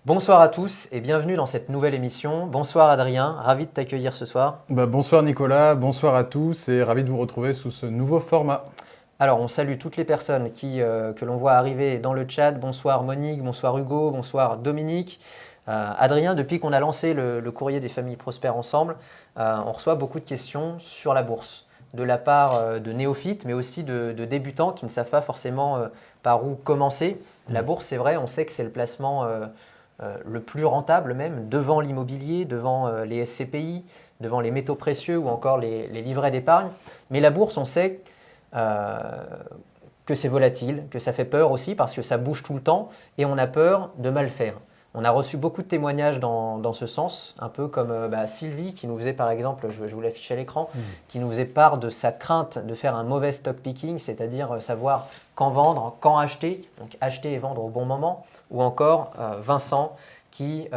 Bonsoir à tous et bienvenue dans cette nouvelle émission. Bonsoir Adrien, ravi de t'accueillir ce soir. Bonsoir Nicolas, bonsoir à tous et ravi de vous retrouver sous ce nouveau format. Alors on salue toutes les personnes que l'on voit arriver dans le chat. Bonsoir Monique, bonsoir Hugo, bonsoir Dominique. Adrien, depuis qu'on a lancé le courrier des familles prospères ensemble, on reçoit beaucoup de questions sur la bourse, de la part de néophytes, mais aussi de débutants qui ne savent pas forcément par où commencer. La bourse, c'est vrai, on sait que c'est le placement le plus rentable même, devant l'immobilier, devant les SCPI, devant les métaux précieux ou encore les livrets d'épargne. Mais la bourse, on sait que c'est volatile, que ça fait peur aussi parce que ça bouge tout le temps et on a peur de mal faire. On a reçu beaucoup de témoignages dans ce sens, un peu comme Sylvie qui nous faisait par exemple, je vous l'affiche à l'écran, qui nous faisait part de sa crainte de faire un mauvais stock picking, c'est-à-dire savoir quand vendre, quand acheter, donc acheter et vendre au bon moment, ou encore Vincent qui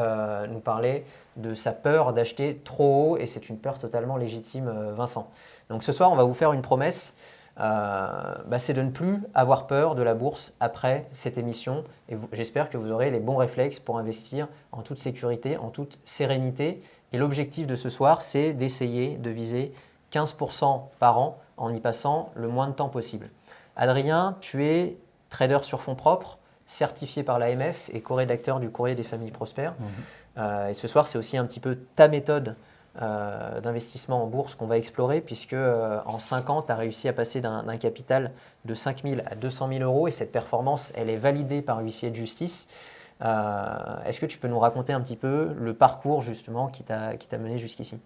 nous parlait de sa peur d'acheter trop haut et c'est une peur totalement légitime Vincent. Donc ce soir on va vous faire une promesse. C'est de ne plus avoir peur de la bourse après cette émission et j'espère que vous aurez les bons réflexes pour investir en toute sécurité, en toute sérénité. Et l'objectif de ce soir, c'est d'essayer de viser 15% par an en y passant le moins de temps possible. Adrien, tu es trader sur fonds propres, certifié par l'AMF et co-rédacteur du Courrier des familles prospères. Et ce soir, c'est aussi un petit peu ta méthode d'investissement en bourse qu'on va explorer puisque en 5 ans, tu as réussi à passer d'un capital de 5 000 à 200 000 euros et cette performance, elle est validée par huissier de justice. Est-ce que tu peux nous raconter un petit peu le parcours justement qui t'a mené jusqu'ici ?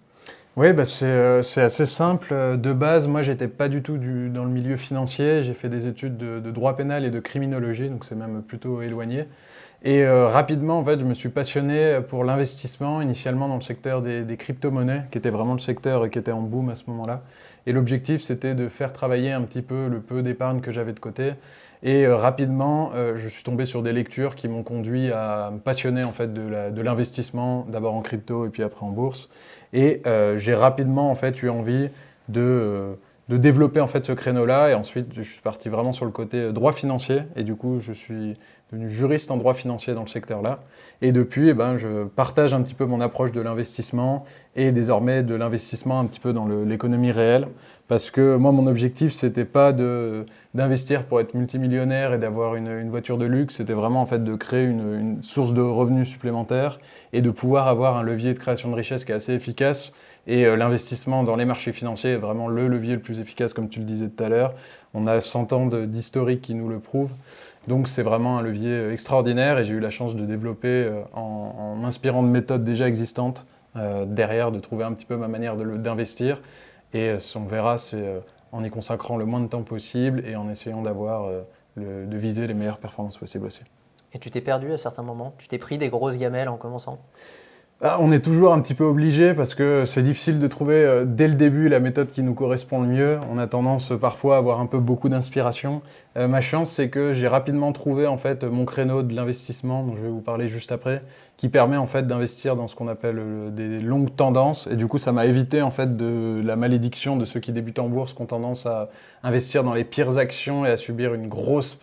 Oui, c'est assez simple. De base, moi, j'étais pas du tout dans le milieu financier. J'ai fait des études de droit pénal et de criminologie, donc c'est même plutôt éloigné. Et rapidement, en fait, je me suis passionné pour l'investissement, initialement dans le secteur des crypto-monnaies, qui était vraiment le secteur qui était en boom à ce moment-là. Et l'objectif, c'était de faire travailler un petit peu le peu d'épargne que j'avais de côté. Et rapidement, je suis tombé sur des lectures qui m'ont conduit à me passionner en fait de l'investissement, d'abord en crypto et puis après en bourse. Et j'ai rapidement en fait eu envie de développer en fait ce créneau-là. Et ensuite, je suis parti vraiment sur le côté droit financier. Et du coup, je suis devenu juriste en droit financier dans le secteur-là. Et depuis, je partage un petit peu mon approche de l'investissement et désormais de l'investissement un petit peu dans l'économie réelle. Parce que moi, mon objectif, c'était pas d'investir pour être multimillionnaire et d'avoir une voiture de luxe. C'était vraiment en fait de créer une source de revenus supplémentaires et de pouvoir avoir un levier de création de richesse qui est assez efficace. Et l'investissement dans les marchés financiers est vraiment le levier le plus efficace, comme tu le disais tout à l'heure. On a 100 ans d'historique qui nous le prouve. Donc c'est vraiment un levier extraordinaire et j'ai eu la chance de développer en m'inspirant de méthodes déjà existantes derrière, de trouver un petit peu ma manière d'investir. Et on verra, c'est en y consacrant le moins de temps possible et en essayant de viser les meilleures performances possibles aussi. Et tu t'es perdu à certains moments ? Tu t'es pris des grosses gamelles en commençant ? On est toujours un petit peu obligé parce que c'est difficile de trouver dès le début la méthode qui nous correspond le mieux. On a tendance parfois à avoir un peu beaucoup d'inspiration. Ma chance, c'est que j'ai rapidement trouvé en fait mon créneau de l'investissement, dont je vais vous parler juste après, qui permet en fait d'investir dans ce qu'on appelle des longues tendances. Et du coup, ça m'a évité en fait de la malédiction de ceux qui débutent en bourse, qui ont tendance à investir dans les pires actions et à subir une grosse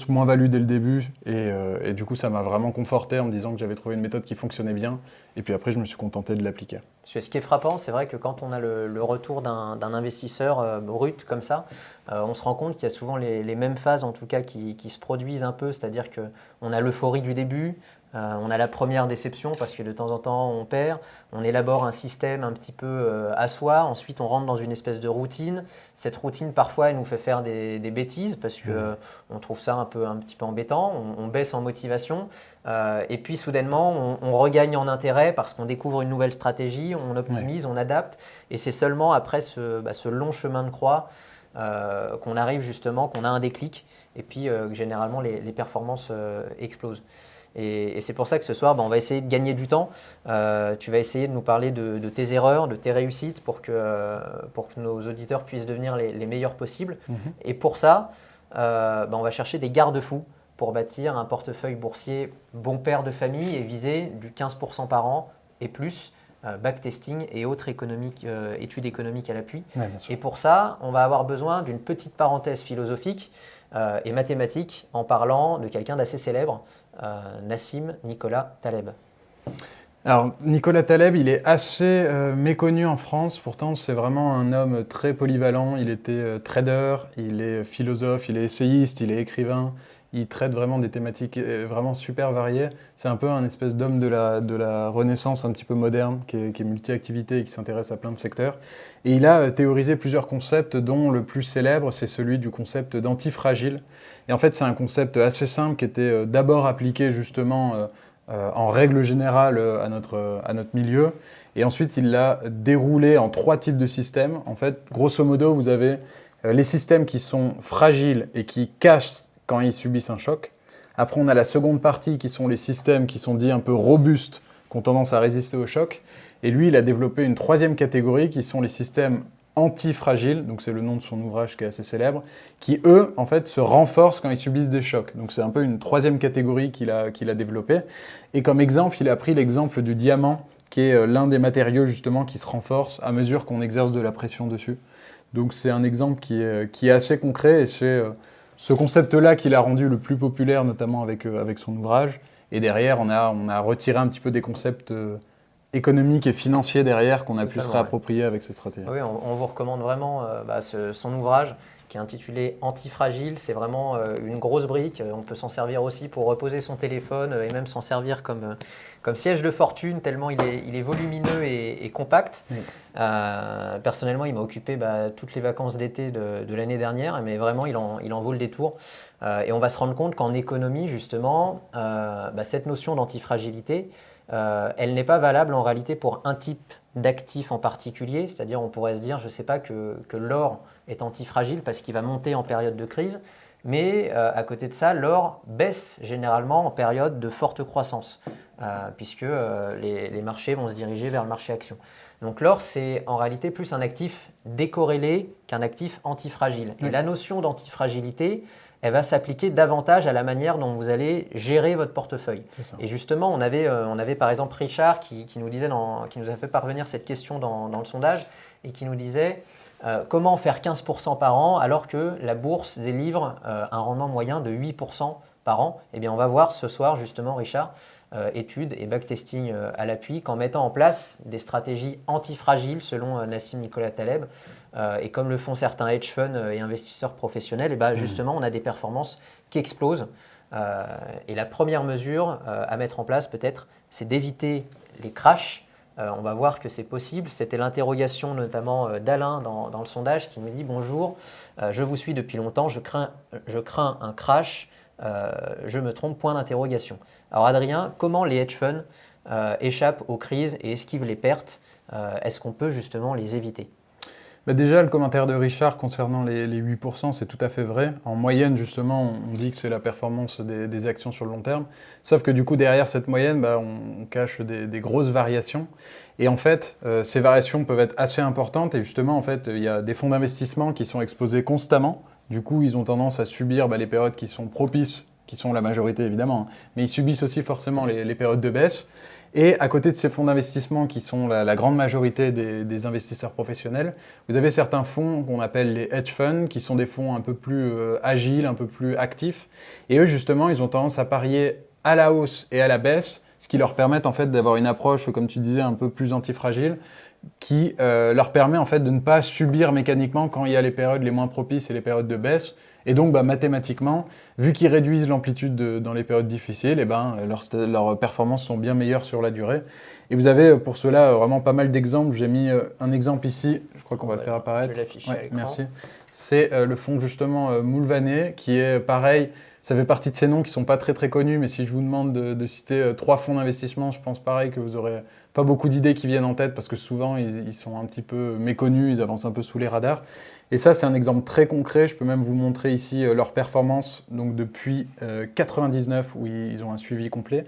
moins-value dès le début. Et du coup, ça m'a vraiment conforté en me disant que j'avais trouvé une méthode qui fonctionnait bien. Et puis après, je me suis contenté de l'appliquer. Ce qui est frappant, c'est vrai que quand on a le retour d'un investisseur brut comme ça, on se rend compte qu'il y a souvent les mêmes phases en tout cas qui se produisent un peu, c'est-à-dire qu'on a l'euphorie du début, on a la première déception parce que de temps en temps on perd, on élabore un système un petit peu à soi, ensuite on rentre dans une espèce de routine. Cette routine parfois elle nous fait faire des bêtises parce qu'on trouve ça un petit peu embêtant, on baisse en motivation. Et puis soudainement, on regagne en intérêt parce qu'on découvre une nouvelle stratégie, on optimise, on adapte. Et c'est seulement après ce long chemin de croix qu'on arrive justement, qu'on a un déclic. Et puis généralement, les performances explosent. Et c'est pour ça que ce soir, on va essayer de gagner du temps. Tu vas essayer de nous parler de tes erreurs, de tes réussites pour que nos auditeurs puissent devenir les meilleurs possibles. Et pour ça, on va chercher des garde-fous pour bâtir un portefeuille boursier bon père de famille et viser du 15% par an et plus, backtesting et autres études économiques à l'appui. Ouais, et pour ça, on va avoir besoin d'une petite parenthèse philosophique et mathématique en parlant de quelqu'un d'assez célèbre, Nassim Nicolas Taleb. Alors, Nicolas Taleb, il est assez méconnu en France. Pourtant, c'est vraiment un homme très polyvalent. Il était trader, il est philosophe, il est essayiste, il est écrivain. Il traite vraiment des thématiques vraiment super variées. C'est un peu un espèce d'homme de la Renaissance un petit peu moderne, qui est multi-activité et qui s'intéresse à plein de secteurs. Et il a théorisé plusieurs concepts, dont le plus célèbre, c'est celui du concept d'antifragile. Et en fait, c'est un concept assez simple qui était d'abord appliqué justement en règle générale à notre milieu. Et ensuite, il l'a déroulé en 3 types de systèmes. En fait, grosso modo, vous avez les systèmes qui sont fragiles et qui cassent quand ils subissent un choc. Après, on a la seconde partie qui sont les systèmes qui sont dits un peu robustes, qui ont tendance à résister au choc. Et lui, il a développé une 3e catégorie qui sont les systèmes antifragiles, donc c'est le nom de son ouvrage qui est assez célèbre, qui eux, en fait, se renforcent quand ils subissent des chocs. Donc c'est un peu une 3e catégorie qu'il a développée. Et comme exemple, il a pris l'exemple du diamant, qui est l'un des matériaux justement qui se renforce à mesure qu'on exerce de la pression dessus. Donc c'est un exemple qui est assez concret et c'est ce concept-là qu'il a rendu le plus populaire, notamment avec son ouvrage. Et derrière, on a retiré un petit peu des concepts économiques et financiers derrière qu'on a pu se réapproprier avec cette stratégie. Oui, on vous recommande vraiment son ouvrage qui est intitulé Antifragile. C'est vraiment une grosse brique. On peut s'en servir aussi pour reposer son téléphone et même s'en servir comme siège de fortune, tellement il est volumineux et compact. Oui. Personnellement, il m'a occupé toutes les vacances d'été de l'année dernière, mais vraiment, il en vaut le détour. Et on va se rendre compte qu'en économie, justement, cette notion d'antifragilité, elle n'est pas valable en réalité pour un type d'actif en particulier, c'est-à-dire on pourrait se dire, je ne sais pas, que l'or est antifragile parce qu'il va monter en période de crise, mais à côté de ça, l'or baisse généralement en période de forte croissance, puisque les marchés vont se diriger vers le marché action. Donc l'or, c'est en réalité plus un actif décorrélé qu'un actif antifragile. Et la notion d'antifragilité, elle va s'appliquer davantage à la manière dont vous allez gérer votre portefeuille. Et justement, on avait par exemple Richard qui nous a fait parvenir cette question dans le sondage et qui nous disait comment faire 15% par an alors que la bourse délivre un rendement moyen de 8% par an. Eh bien, on va voir ce soir justement, Richard, études et backtesting à l'appui, qu'en mettant en place des stratégies antifragiles selon Nassim Nicolas Taleb, et comme le font certains hedge funds et investisseurs professionnels, et justement, on a des performances qui explosent. Et la première mesure à mettre en place, peut-être, c'est d'éviter les crashs. On va voir que c'est possible. C'était l'interrogation notamment d'Alain dans le sondage qui nous dit « Bonjour, je vous suis depuis longtemps, je crains un crash, je me trompe, point d'interrogation ». Alors Adrien, comment les hedge funds échappent aux crises et esquivent les pertes? Est-ce qu'on peut justement les éviter? Déjà, le commentaire de Richard concernant les 8%, c'est tout à fait vrai. En moyenne, justement, on dit que c'est la performance des actions sur le long terme. Sauf que du coup, derrière cette moyenne, on cache des grosses variations. Et en fait, ces variations peuvent être assez importantes. Et justement, en fait, il y a des fonds d'investissement qui sont exposés constamment. Du coup, ils ont tendance à subir les périodes qui sont propices, qui sont la majorité évidemment, mais ils subissent aussi forcément les périodes de baisse. Et à côté de ces fonds d'investissement qui sont la grande majorité des investisseurs professionnels, vous avez certains fonds qu'on appelle les hedge funds, qui sont des fonds un peu plus agiles, un peu plus actifs. Et eux, justement, ils ont tendance à parier à la hausse et à la baisse, ce qui leur permet en fait d'avoir une approche, comme tu disais, un peu plus antifragile, qui leur permet en fait de ne pas subir mécaniquement quand il y a les périodes les moins propices et les périodes de baisse. Et donc mathématiquement, vu qu'ils réduisent l'amplitude dans les périodes difficiles, leurs performances sont bien meilleures sur la durée. Et vous avez pour cela vraiment pas mal d'exemples. J'ai mis un exemple ici, je crois qu'on va le faire apparaître. Je vais l'afficher à l'écran. Merci. C'est le fonds justement Moulvanet, qui est pareil. Ça fait partie de ces noms qui ne sont pas très très connus, mais si je vous demande de citer 3 fonds d'investissement, je pense pareil que vous n'aurez pas beaucoup d'idées qui viennent en tête parce que souvent ils sont un petit peu méconnus, ils avancent un peu sous les radars. Et ça, c'est un exemple très concret. Je peux même vous montrer ici leur performance donc depuis 99 où ils ont un suivi complet.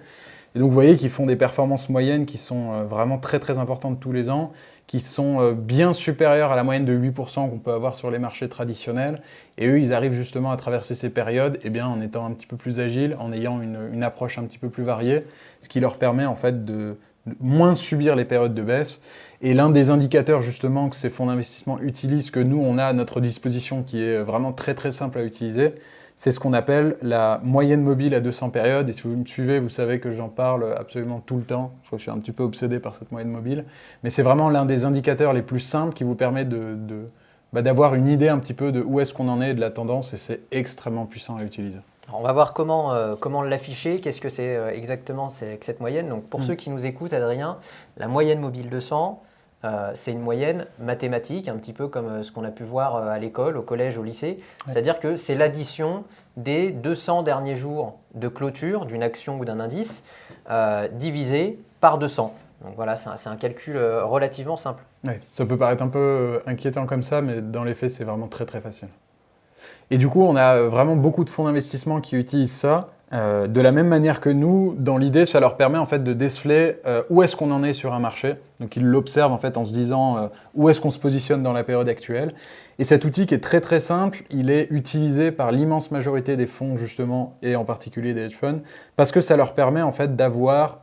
Et donc vous voyez qu'ils font des performances moyennes qui sont vraiment très très importantes tous les ans, qui sont bien supérieures à la moyenne de 8% qu'on peut avoir sur les marchés traditionnels. Et eux, ils arrivent justement à traverser ces périodes en étant un petit peu plus agiles, en ayant une approche un petit peu plus variée, ce qui leur permet en fait de moins subir les périodes de baisse. Et l'un des indicateurs justement que ces fonds d'investissement utilisent, que nous on a à notre disposition, qui est vraiment très très simple à utiliser, c'est ce qu'on appelle la moyenne mobile à 200 périodes. Et si vous me suivez, vous savez que j'en parle absolument tout le temps. Je crois que je suis un petit peu obsédé par cette moyenne mobile. Mais c'est vraiment l'un des indicateurs les plus simples qui vous permet d'avoir une idée un petit peu de où est-ce qu'on en est, de la tendance. Et c'est extrêmement puissant à utiliser. Alors, on va voir comment l'afficher, qu'est-ce que c'est exactement que cette moyenne. Donc, pour ceux qui nous écoutent, Adrien, la moyenne mobile 200, c'est une moyenne mathématique, un petit peu comme ce qu'on a pu voir à l'école, au collège, au lycée. Ouais. C'est-à-dire que c'est l'addition des 200 derniers jours de clôture d'une action ou d'un indice divisé par 200. Donc voilà, c'est un calcul relativement simple. Ouais, ça peut paraître un peu inquiétant comme ça, mais dans les faits, c'est vraiment très très facile. Et du coup, on a vraiment beaucoup de fonds d'investissement qui utilisent ça. De la même manière que nous, dans l'idée, ça leur permet en fait de déceler où est-ce qu'on en est sur un marché. Donc ils l'observent en fait en se disant où est-ce qu'on se positionne dans la période actuelle. Et cet outil qui est très très simple, il est utilisé par l'immense majorité des fonds justement, et en particulier des hedge funds, parce que ça leur permet en fait d'avoir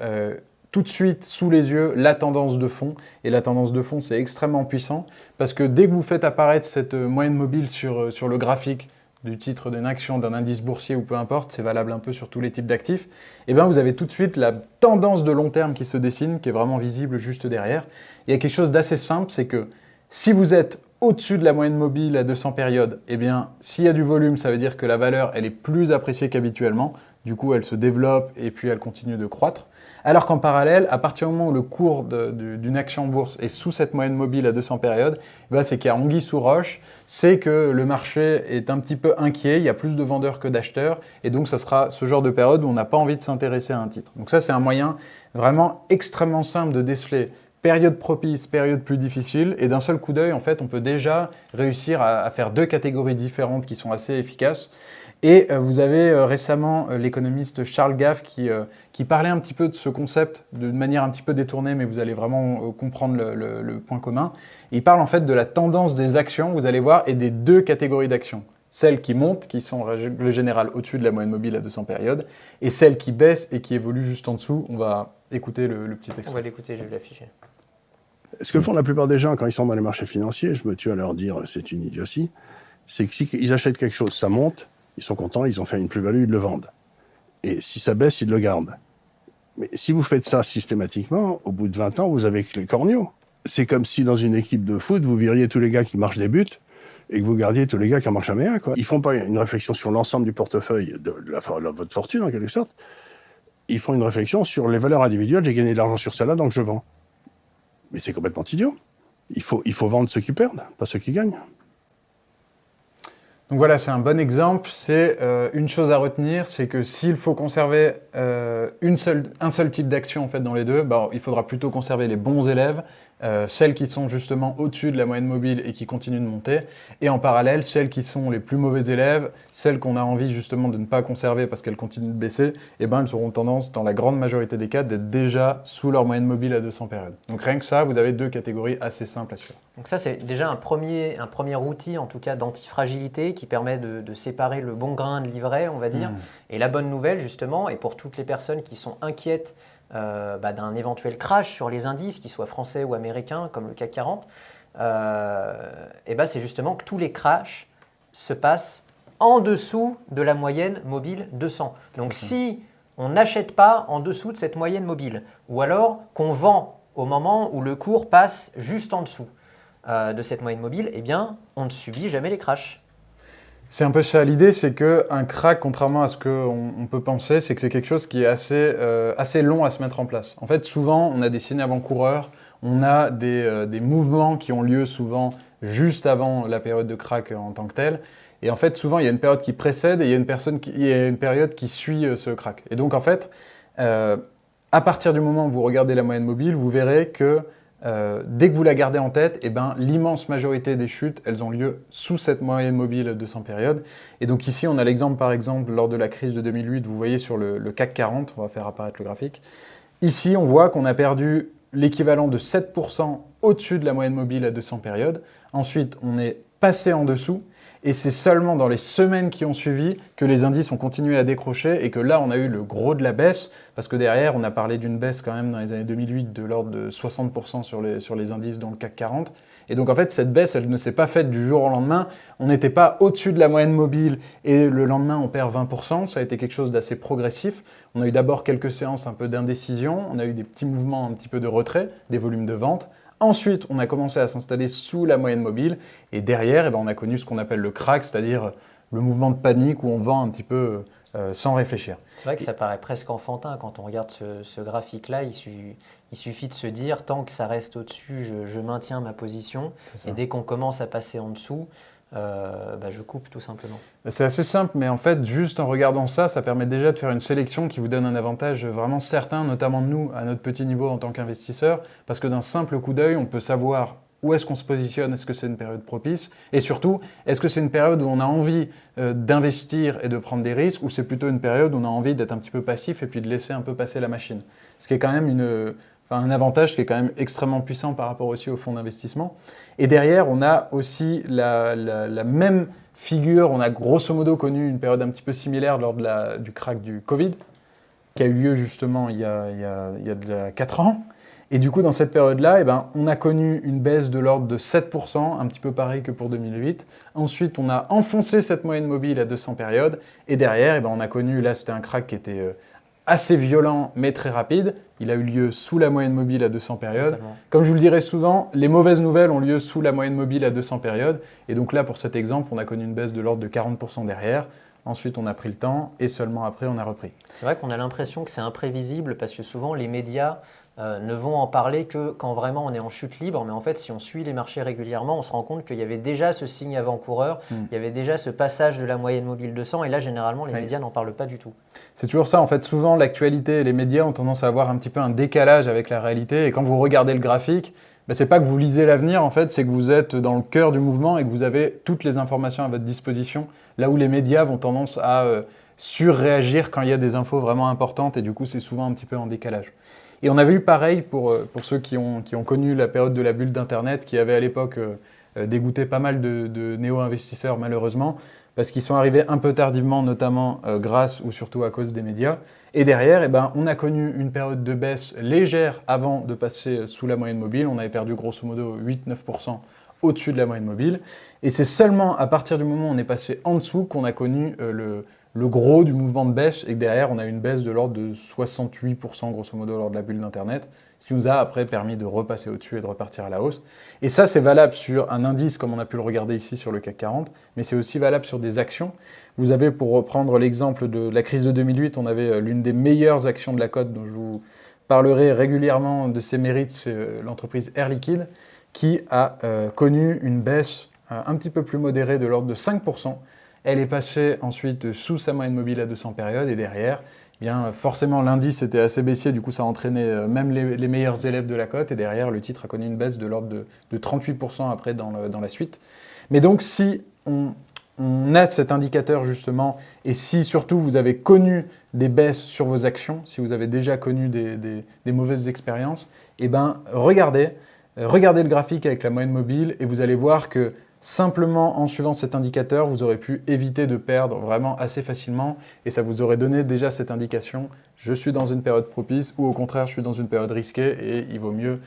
tout de suite sous les yeux la tendance de fond. Et la tendance de fond, c'est extrêmement puissant, parce que dès que vous faites apparaître cette moyenne mobile sur le graphique du titre d'une action, d'un indice boursier ou peu importe, c'est valable un peu sur tous les types d'actifs, et bien vous avez tout de suite la tendance de long terme qui se dessine, qui est vraiment visible juste derrière. Il y a quelque chose d'assez simple, c'est que si vous êtes au-dessus de la moyenne mobile à 200 périodes, et bien s'il y a du volume, ça veut dire que la valeur elle est plus appréciée qu'habituellement, du coup elle se développe et puis elle continue de croître. Alors qu'en parallèle, à partir du moment où le cours d'une action en bourse est sous cette moyenne mobile à 200 périodes, c'est qu'il y a anguille sous roche, c'est que le marché est un petit peu inquiet, il y a plus de vendeurs que d'acheteurs, et donc ça sera ce genre de période où on n'a pas envie de s'intéresser à un titre. Donc ça, c'est un moyen vraiment extrêmement simple de déceler période propice, période plus difficile, et d'un seul coup d'œil, en fait, on peut déjà réussir à faire deux catégories différentes qui sont assez efficaces. Et vous avez récemment l'économiste Charles Gaff qui parlait un petit peu de ce concept de manière un petit peu détournée, mais vous allez vraiment comprendre le point commun. Il parle en fait de la tendance des actions, vous allez voir, et des deux catégories d'actions. Celles qui montent, qui sont en règle générale au-dessus de la moyenne mobile à 200 périodes, et celles qui baissent et qui évoluent juste en dessous. On va écouter le petit extrait. On va l'écouter, je vais l'afficher. Ce que font la plupart des gens quand ils sont dans les marchés financiers, je me tue à leur dire c'est une idiotie, c'est que si ils achètent quelque chose, ça monte, ils sont contents, ils ont fait une plus-value, ils le vendent. Et si ça baisse, ils le gardent. Mais si vous faites ça systématiquement, au bout de 20 ans, vous avez que les corneaux. C'est comme si dans une équipe de foot, vous viriez tous les gars qui marchent des buts et que vous gardiez tous les gars qui en marchent jamais un, quoi. Ils font pas une réflexion sur l'ensemble du portefeuille de votre fortune, en quelque sorte. Ils font une réflexion sur les valeurs individuelles. J'ai gagné de l'argent sur celle-là, donc je vends. Mais c'est complètement idiot. Il faut vendre ceux qui perdent, pas ceux qui gagnent. Donc voilà, c'est un bon exemple. C'est une chose à retenir, c'est que s'il faut conserver un seul type d'action en fait dans les deux, il faudra plutôt conserver les bons élèves, celles qui sont justement au-dessus de la moyenne mobile et qui continuent de monter, et en parallèle, celles qui sont les plus mauvais élèves, celles qu'on a envie justement de ne pas conserver parce qu'elles continuent de baisser, elles auront tendance, dans la grande majorité des cas, d'être déjà sous leur moyenne mobile à 200 périodes. Donc rien que ça, vous avez deux catégories assez simples à suivre. Donc ça, c'est déjà un premier outil, en tout cas, d'antifragilité qui permet de séparer le bon grain de l'ivraie, on va dire. Et la bonne nouvelle, justement, et pour toutes les personnes qui sont inquiètes d'un éventuel crash sur les indices, qu'ils soient français ou américains, comme le CAC 40, c'est justement que tous les crashs se passent en dessous de la moyenne mobile 200. Donc si on n'achète pas en dessous de cette moyenne mobile, ou alors qu'on vend au moment où le cours passe juste en dessous de cette moyenne mobile, on ne subit jamais les crashs. C'est un peu ça l'idée, c'est qu'un crack, contrairement à ce qu'on peut penser, c'est que c'est quelque chose qui est assez long à se mettre en place. En fait, souvent, on a des signes avant-coureurs, on a des mouvements qui ont lieu souvent juste avant la période de crack en tant que telle. Et en fait, souvent, il y a une période qui précède et il y a une période qui suit ce crack. Et donc, en fait, à partir du moment où vous regardez la moyenne mobile, vous verrez que dès que vous la gardez en tête, l'immense majorité des chutes, elles ont lieu sous cette moyenne mobile de 200 périodes. Et donc ici, on a l'exemple, par exemple, lors de la crise de 2008, vous voyez sur le CAC 40, on va faire apparaître le graphique. Ici, on voit qu'on a perdu l'équivalent de 7% au-dessus de la moyenne mobile à 200 périodes. Ensuite, on est passé en dessous. Et c'est seulement dans les semaines qui ont suivi que les indices ont continué à décrocher et que là, on a eu le gros de la baisse, parce que derrière, on a parlé d'une baisse quand même dans les années 2008 de l'ordre de 60% sur les indices dans le CAC 40. Et donc en fait, cette baisse, elle ne s'est pas faite du jour au lendemain. On n'était pas au-dessus de la moyenne mobile et le lendemain, on perd 20%. Ça a été quelque chose d'assez progressif. On a eu d'abord quelques séances un peu d'indécision. On a eu des petits mouvements un petit peu de retrait, des volumes de vente. Ensuite, on a commencé à s'installer sous la moyenne mobile. Et derrière, on a connu ce qu'on appelle le crack, c'est-à-dire le mouvement de panique où on vend un petit peu sans réfléchir. C'est vrai que ça paraît presque enfantin quand on regarde ce graphique-là. Il suffit de se dire, tant que ça reste au-dessus, je maintiens ma position. Et dès qu'on commence à passer en dessous, je coupe tout simplement. C'est assez simple, mais en fait, juste en regardant ça, ça permet déjà de faire une sélection qui vous donne un avantage vraiment certain, notamment nous, à notre petit niveau en tant qu'investisseur, parce que d'un simple coup d'œil, on peut savoir où est-ce qu'on se positionne, est-ce que c'est une période propice, et surtout, est-ce que c'est une période où on a envie d'investir et de prendre des risques, ou c'est plutôt une période où on a envie d'être un petit peu passif et puis de laisser un peu passer la machine. Ce qui est quand même un avantage qui est quand même extrêmement puissant par rapport aussi aux fonds d'investissement. Et derrière, on a aussi la même figure. On a grosso modo connu une période un petit peu similaire lors du crack du Covid, qui a eu lieu justement il y a 4 ans. Et du coup, dans cette période-là, on a connu une baisse de l'ordre de 7%, un petit peu pareil que pour 2008. Ensuite, on a enfoncé cette moyenne mobile à 200 périodes. Et derrière, on a connu, là, c'était un crack qui était assez violent mais très rapide. Il a eu lieu sous la moyenne mobile à 200 périodes. Totalement. Comme je vous le dirai souvent, les mauvaises nouvelles ont lieu sous la moyenne mobile à 200 périodes. Et donc là, pour cet exemple, on a connu une baisse de l'ordre de 40% derrière. Ensuite, on a pris le temps et seulement après, on a repris. C'est vrai qu'on a l'impression que c'est imprévisible parce que souvent, les médias ne vont en parler que quand vraiment on est en chute libre. Mais en fait, si on suit les marchés régulièrement, on se rend compte qu'il y avait déjà ce signe avant-coureur, il y avait déjà ce passage de la moyenne mobile 200. Et là, généralement, les médias n'en parlent pas du tout. C'est toujours ça. En fait, souvent, l'actualité et les médias ont tendance à avoir un petit peu un décalage avec la réalité. Et quand vous regardez le graphique, c'est pas que vous lisez l'avenir, en fait, c'est que vous êtes dans le cœur du mouvement et que vous avez toutes les informations à votre disposition. Là où les médias vont tendance à surréagir quand il y a des infos vraiment importantes. Et du coup, c'est souvent un petit peu en décalage. Et on avait eu pareil pour ceux qui ont connu la période de la bulle d'Internet, qui avait à l'époque dégoûté pas mal de néo-investisseurs malheureusement, parce qu'ils sont arrivés un peu tardivement, notamment grâce ou surtout à cause des médias. Et derrière, on a connu une période de baisse légère avant de passer sous la moyenne mobile. On avait perdu grosso modo 8-9% au-dessus de la moyenne mobile. Et c'est seulement à partir du moment où on est passé en dessous qu'on a connu le gros du mouvement de baisse et que derrière, on a une baisse de l'ordre de 68% grosso modo lors de la bulle d'Internet, ce qui nous a après permis de repasser au-dessus et de repartir à la hausse. Et ça, c'est valable sur un indice comme on a pu le regarder ici sur le CAC 40, mais c'est aussi valable sur des actions. Vous avez, pour reprendre l'exemple de la crise de 2008, on avait l'une des meilleures actions de la cote dont je vous parlerai régulièrement de ses mérites, c'est l'entreprise Air Liquide, qui a connu une baisse un petit peu plus modérée de l'ordre de 5%. Elle est passée ensuite sous sa moyenne mobile à 200 périodes et derrière, forcément l'indice était assez baissier, du coup ça entraînait même les meilleurs élèves de la cote et derrière le titre a connu une baisse de l'ordre de 38% après dans la suite. Mais donc si on a cet indicateur justement et si surtout vous avez connu des baisses sur vos actions, si vous avez déjà connu des mauvaises expériences, regardez le graphique avec la moyenne mobile et vous allez voir que simplement en suivant cet indicateur, vous aurez pu éviter de perdre vraiment assez facilement et ça vous aurait donné déjà cette indication, je suis dans une période propice ou au contraire je suis dans une période risquée et il vaut mieux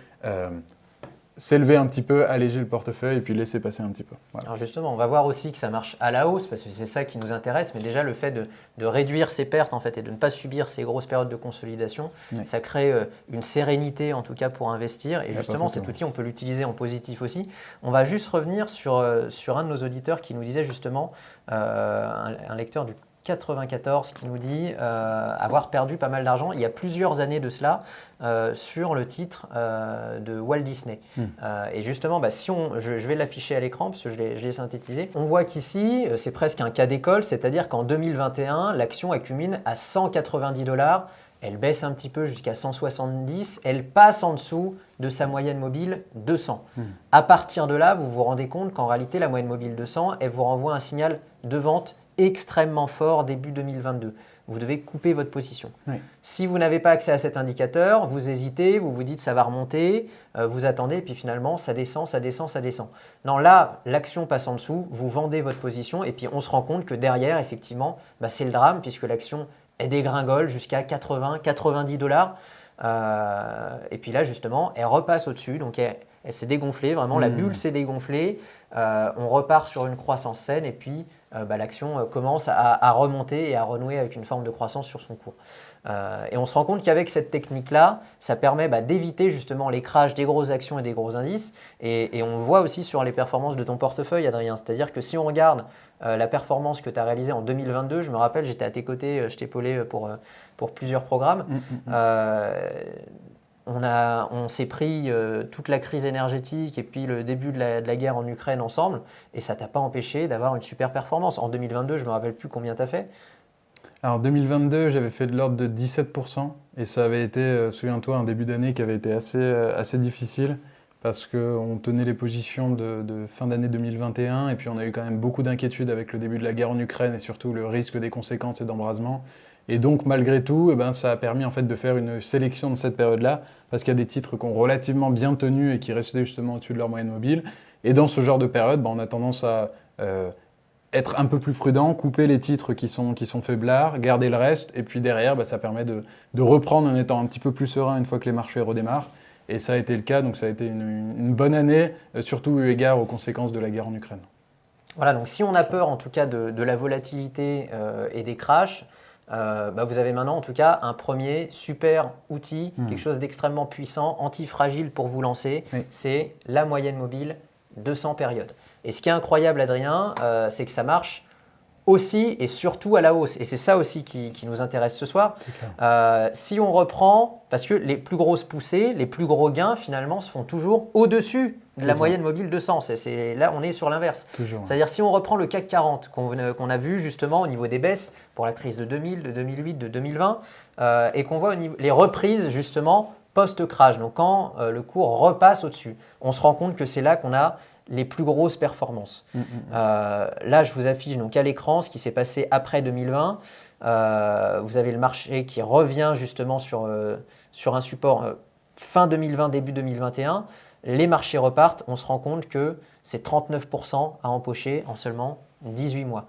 s'élever un petit peu, alléger le portefeuille et puis laisser passer un petit peu. Voilà. Alors justement, on va voir aussi que ça marche à la hausse parce que c'est ça qui nous intéresse, mais déjà le fait de réduire ses pertes en fait et de ne pas subir ces grosses périodes de consolidation, ça crée une sérénité en tout cas pour investir et justement cet outil on peut l'utiliser en positif aussi. On va juste revenir sur un de nos auditeurs qui nous disait justement, un lecteur du 94 qui nous dit avoir perdu pas mal d'argent il y a plusieurs années de cela sur le titre de Walt Disney. Et justement, je vais l'afficher à l'écran parce que je l'ai synthétisé. On voit qu'ici, c'est presque un cas d'école, c'est-à-dire qu'en 2021, l'action accumule à 190 $. Elle baisse un petit peu jusqu'à 170, elle passe en dessous de sa moyenne mobile 200. À partir de là, vous vous rendez compte qu'en réalité, la moyenne mobile 200, elle vous renvoie un signal de vente extrêmement fort début 2022. Vous devez couper votre position. Oui. Si vous n'avez pas accès à cet indicateur, vous hésitez, vous vous dites ça va remonter, vous attendez, et puis finalement ça descend, ça descend, ça descend. Non, là, l'action passe en dessous, vous vendez votre position, et puis on se rend compte que derrière, effectivement, c'est le drame, puisque l'action elle dégringole jusqu'à 80, 90 dollars. Et puis là, justement, elle repasse au-dessus, donc elle s'est dégonflée, vraiment, la bulle s'est dégonflée, on repart sur une croissance saine, et puis l'action commence à remonter et à renouer avec une forme de croissance sur son cours. Et on se rend compte qu'avec cette technique-là, ça permet d'éviter justement les crashs des grosses actions et des gros indices. Et on le voit aussi sur les performances de ton portefeuille, Adrien. C'est-à-dire que si on regarde la performance que tu as réalisée en 2022, je me rappelle, j'étais à tes côtés, je t'ai épaulé pour plusieurs programmes. On s'est pris toute la crise énergétique et puis le début de la guerre en Ukraine ensemble, et ça ne t'a pas empêché d'avoir une super performance. En 2022, je ne me rappelle plus combien tu as fait. Alors 2022, j'avais fait de l'ordre de 17%, et ça avait été, souviens-toi, un début d'année qui avait été assez difficile, parce qu'on tenait les positions de fin d'année 2021, et puis on a eu quand même beaucoup d'inquiétudes avec le début de la guerre en Ukraine, et surtout le risque des conséquences et d'embrasement. Et donc, malgré tout, ça a permis en fait de faire une sélection de cette période-là, parce qu'il y a des titres qui ont relativement bien tenu et qui restaient justement au-dessus de leur moyenne mobile. Et dans ce genre de période, on a tendance à être un peu plus prudent, couper les titres qui sont faiblards, garder le reste, et puis derrière, ça permet de reprendre en étant un petit peu plus serein une fois que les marchés redémarrent. Et ça a été le cas, donc ça a été une bonne année, surtout eu égard aux conséquences de la guerre en Ukraine. Voilà, donc si on a peur en tout cas de la volatilité et des crashs, vous avez maintenant en tout cas un premier super outil, quelque chose d'extrêmement puissant, antifragile pour vous lancer, c'est la moyenne mobile 200 périodes. Et ce qui est incroyable, Adrien, c'est que ça marche aussi et surtout à la hausse. Et c'est ça aussi qui nous intéresse ce soir. Si on reprend, parce que les plus grosses poussées, les plus gros gains finalement se font toujours au-dessus de la moyenne mobile 200. Là, on est sur l'inverse. C'est-à-dire si on reprend le CAC 40 qu'on a vu justement au niveau des baisses pour la crise de 2000, de 2008, de 2020, et qu'on voit les reprises justement post-crash, donc quand le cours repasse au-dessus, on se rend compte que c'est là qu'on a les plus grosses performances. Là, je vous affiche donc à l'écran ce qui s'est passé après 2020. Vous avez le marché qui revient justement sur un support fin 2020, début 2021. Les marchés repartent. On se rend compte que c'est 39% à empocher en seulement 18 mois.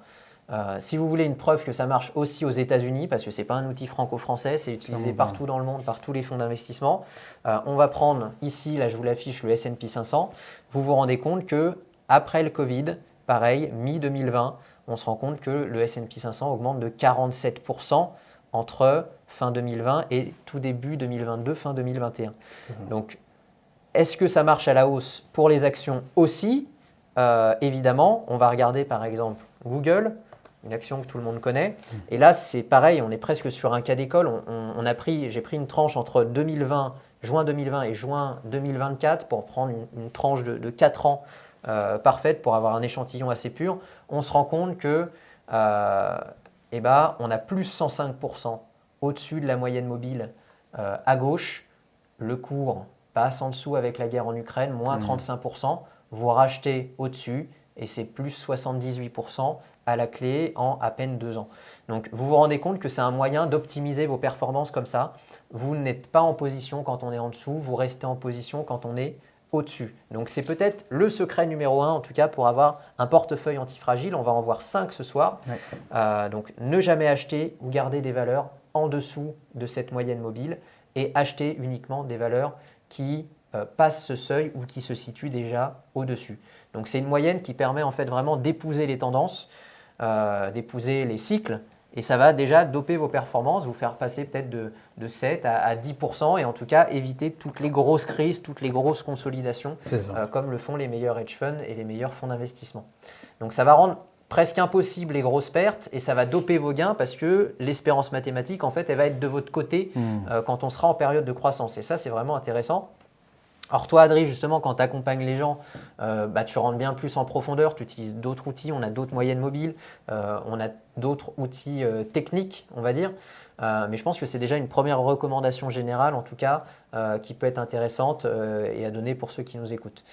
Si vous voulez une preuve que ça marche aussi aux États-Unis, parce que ce n'est pas un outil franco-français, c'est utilisé partout dans le monde par tous les fonds d'investissement, on va prendre ici, là je vous l'affiche, le S&P 500. Vous vous rendez compte que après le Covid, pareil, mi-2020, on se rend compte que le S&P 500 augmente de 47% entre fin 2020 et tout début 2022, fin 2021. Donc, est-ce que ça marche à la hausse pour les actions aussi? Évidemment, on va regarder par exemple Google, une action que tout le monde connaît. Et là, c'est pareil, on est presque sur un cas d'école. J'ai pris une tranche entre juin 2020 et juin 2024 pour prendre une tranche de 4 ans parfaite pour avoir un échantillon assez pur. On se rend compte que on a plus 105% au-dessus de la moyenne mobile à gauche. Le cours passe en dessous avec la guerre en Ukraine, moins 35%. Vous rachetez au-dessus et c'est plus 78% à la clé en à peine 2 ans. Donc vous vous rendez compte que c'est un moyen d'optimiser vos performances comme ça. Vous n'êtes pas en position quand on est en dessous, vous restez en position quand on est au-dessus. Donc c'est peut-être le secret numéro 1 en tout cas pour avoir un portefeuille antifragile. On va en voir 5 ce soir. Donc ne jamais acheter ou garder des valeurs en dessous de cette moyenne mobile et acheter uniquement des valeurs qui passent ce seuil ou qui se situent déjà au-dessus. Donc c'est une moyenne qui permet en fait vraiment d'épouser les tendances, d'épouser les cycles, et ça va déjà doper vos performances, vous faire passer peut-être de 7 à 10% et en tout cas éviter toutes les grosses crises, toutes les grosses consolidations comme le font les meilleurs hedge funds et les meilleurs fonds d'investissement. Donc ça va rendre presque impossible les grosses pertes et ça va doper vos gains parce que l'espérance mathématique en fait elle va être de votre côté quand on sera en période de croissance, et ça c'est vraiment intéressant. Alors toi, Adri, justement, quand tu accompagnes les gens, tu rentres bien plus en profondeur, tu utilises d'autres outils, on a d'autres moyennes mobiles, on a d'autres outils techniques, on va dire. Mais je pense que c'est déjà une première recommandation générale, en tout cas, qui peut être intéressante et à donner pour ceux qui nous écoutent.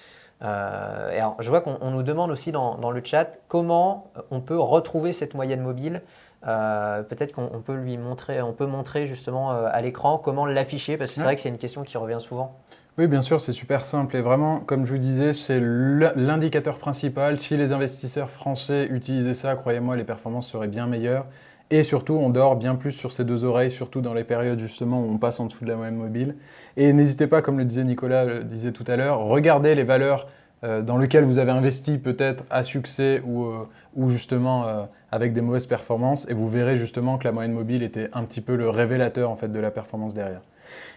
Et alors, je vois qu'on nous demande aussi dans le chat comment on peut retrouver cette moyenne mobile. Peut-être qu'on peut montrer justement à l'écran comment l'afficher, parce que c'est vrai que c'est une question qui revient souvent. Oui, bien sûr, c'est super simple et vraiment, comme je vous disais, c'est l'indicateur principal. Si les investisseurs français utilisaient ça, croyez-moi, les performances seraient bien meilleures. Et surtout, on dort bien plus sur ses deux oreilles, surtout dans les périodes justement où on passe en dessous de la moyenne mobile. Et n'hésitez pas, comme le disait Nicolas, le disait tout à l'heure, regardez les valeurs dans lesquelles vous avez investi peut-être à succès ou justement avec des mauvaises performances, et vous verrez justement que la moyenne mobile était un petit peu le révélateur en fait de la performance derrière.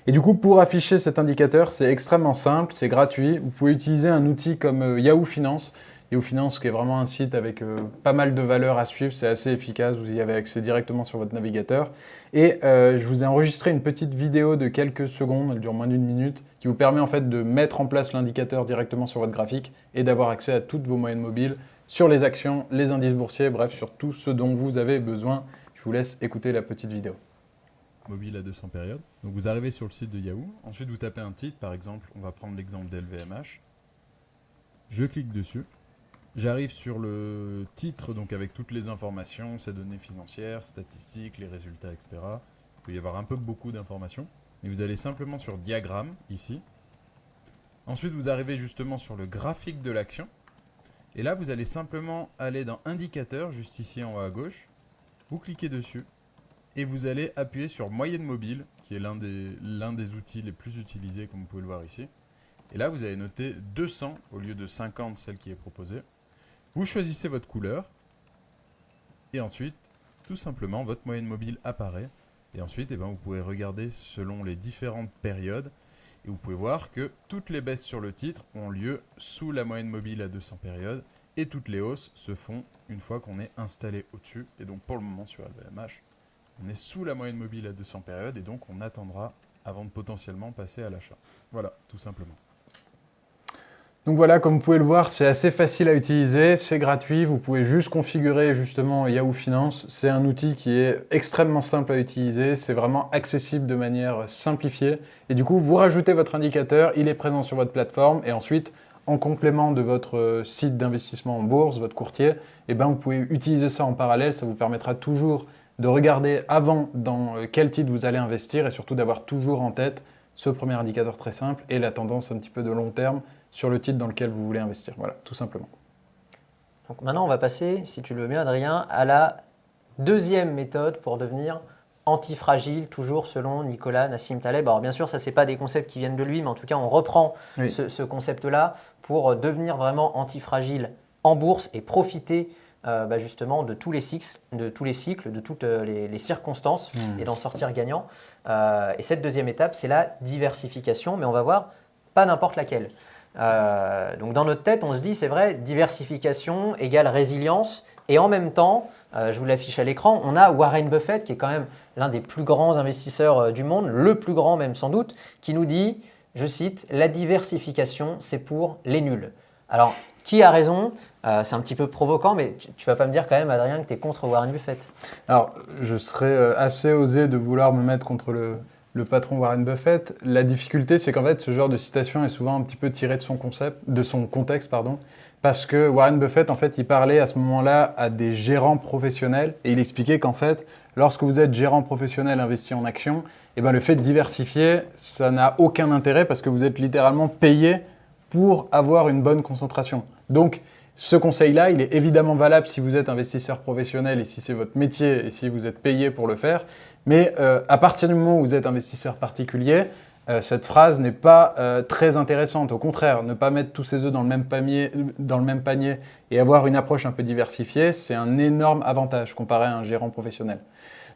Et du coup, pour afficher cet indicateur, c'est extrêmement simple, c'est gratuit. Vous pouvez utiliser un outil comme Yahoo Finance. Yahoo Finance, qui est vraiment un site avec pas mal de valeurs à suivre, c'est assez efficace, vous y avez accès directement sur votre navigateur. Et je vous ai enregistré une petite vidéo de quelques secondes, elle dure moins d'1 minute, qui vous permet en fait de mettre en place l'indicateur directement sur votre graphique et d'avoir accès à toutes vos moyennes mobiles sur les actions, les indices boursiers, bref, sur tout ce dont vous avez besoin. Je vous laisse écouter la petite vidéo. Mobile à 200 périodes. Donc vous arrivez sur le site de Yahoo, ensuite vous tapez un titre, par exemple, on va prendre l'exemple d'LVMH. Je clique dessus. J'arrive sur le titre, donc avec toutes les informations, ses données financières, statistiques, les résultats, etc. Il peut y avoir beaucoup d'informations. Mais vous allez simplement sur diagramme, ici. Ensuite, vous arrivez justement sur le graphique de l'action. Et là, vous allez simplement aller dans indicateur, juste ici en haut à gauche. Vous cliquez dessus. Et vous allez appuyer sur moyenne mobile, qui est l'un des outils les plus utilisés, comme vous pouvez le voir ici. Et là, vous allez noter 200 au lieu de 50, celle qui est proposée. Vous choisissez votre couleur. Et ensuite, tout simplement, votre moyenne mobile apparaît. Et ensuite, vous pouvez regarder selon les différentes périodes. Et vous pouvez voir que toutes les baisses sur le titre ont lieu sous la moyenne mobile à 200 périodes. Et toutes les hausses se font une fois qu'on est installé au-dessus. Et donc, pour le moment, sur LVMH, on est sous la moyenne mobile à 200 périodes et donc on attendra avant de potentiellement passer à l'achat. Voilà, tout simplement. Donc voilà, comme vous pouvez le voir, c'est assez facile à utiliser, c'est gratuit, vous pouvez juste configurer justement Yahoo Finance. C'est un outil qui est extrêmement simple à utiliser, c'est vraiment accessible de manière simplifiée. Et du coup, vous rajoutez votre indicateur, il est présent sur votre plateforme et ensuite, en complément de votre site d'investissement en bourse, votre courtier, vous pouvez utiliser ça en parallèle, ça vous permettra toujours de regarder avant dans quel titre vous allez investir et surtout d'avoir toujours en tête ce premier indicateur très simple et la tendance un petit peu de long terme sur le titre dans lequel vous voulez investir. Voilà, tout simplement. Donc maintenant, on va passer, si tu le veux bien Adrien, à la deuxième méthode pour devenir antifragile, toujours selon Nicolas Nassim Taleb. Alors bien sûr, ça, ce n'est pas des concepts qui viennent de lui, mais en tout cas, on reprend ce concept-là pour devenir vraiment antifragile en bourse et profiter justement de tous les cycles, de toutes les circonstances et d'en sortir gagnant. Et cette deuxième étape, c'est la diversification, mais on va voir pas n'importe laquelle. Donc dans notre tête, on se dit, c'est vrai, diversification égale résilience. Et en même temps, je vous l'affiche à l'écran, on a Warren Buffett, qui est quand même l'un des plus grands investisseurs du monde, le plus grand même sans doute, qui nous dit, je cite, « La diversification, c'est pour les nuls ». Alors, qui a raison? C'est un petit peu provoquant, mais tu vas pas me dire quand même, Adrien, que tu es contre Warren Buffett. Alors, je serais assez osé de vouloir me mettre contre le patron Warren Buffett. La difficulté, c'est qu'en fait, ce genre de citation est souvent un petit peu tiré de son contexte, parce que Warren Buffett, en fait, il parlait à ce moment-là à des gérants professionnels et il expliquait qu'en fait, lorsque vous êtes gérant professionnel investi en actions, le fait de diversifier, ça n'a aucun intérêt parce que vous êtes littéralement payé pour avoir une bonne concentration. Donc, ce conseil-là, il est évidemment valable si vous êtes investisseur professionnel et si c'est votre métier et si vous êtes payé pour le faire. Mais à partir du moment où vous êtes investisseur particulier, cette phrase n'est pas très intéressante. Au contraire, ne pas mettre tous ses œufs dans le même panier et avoir une approche un peu diversifiée, c'est un énorme avantage comparé à un gérant professionnel.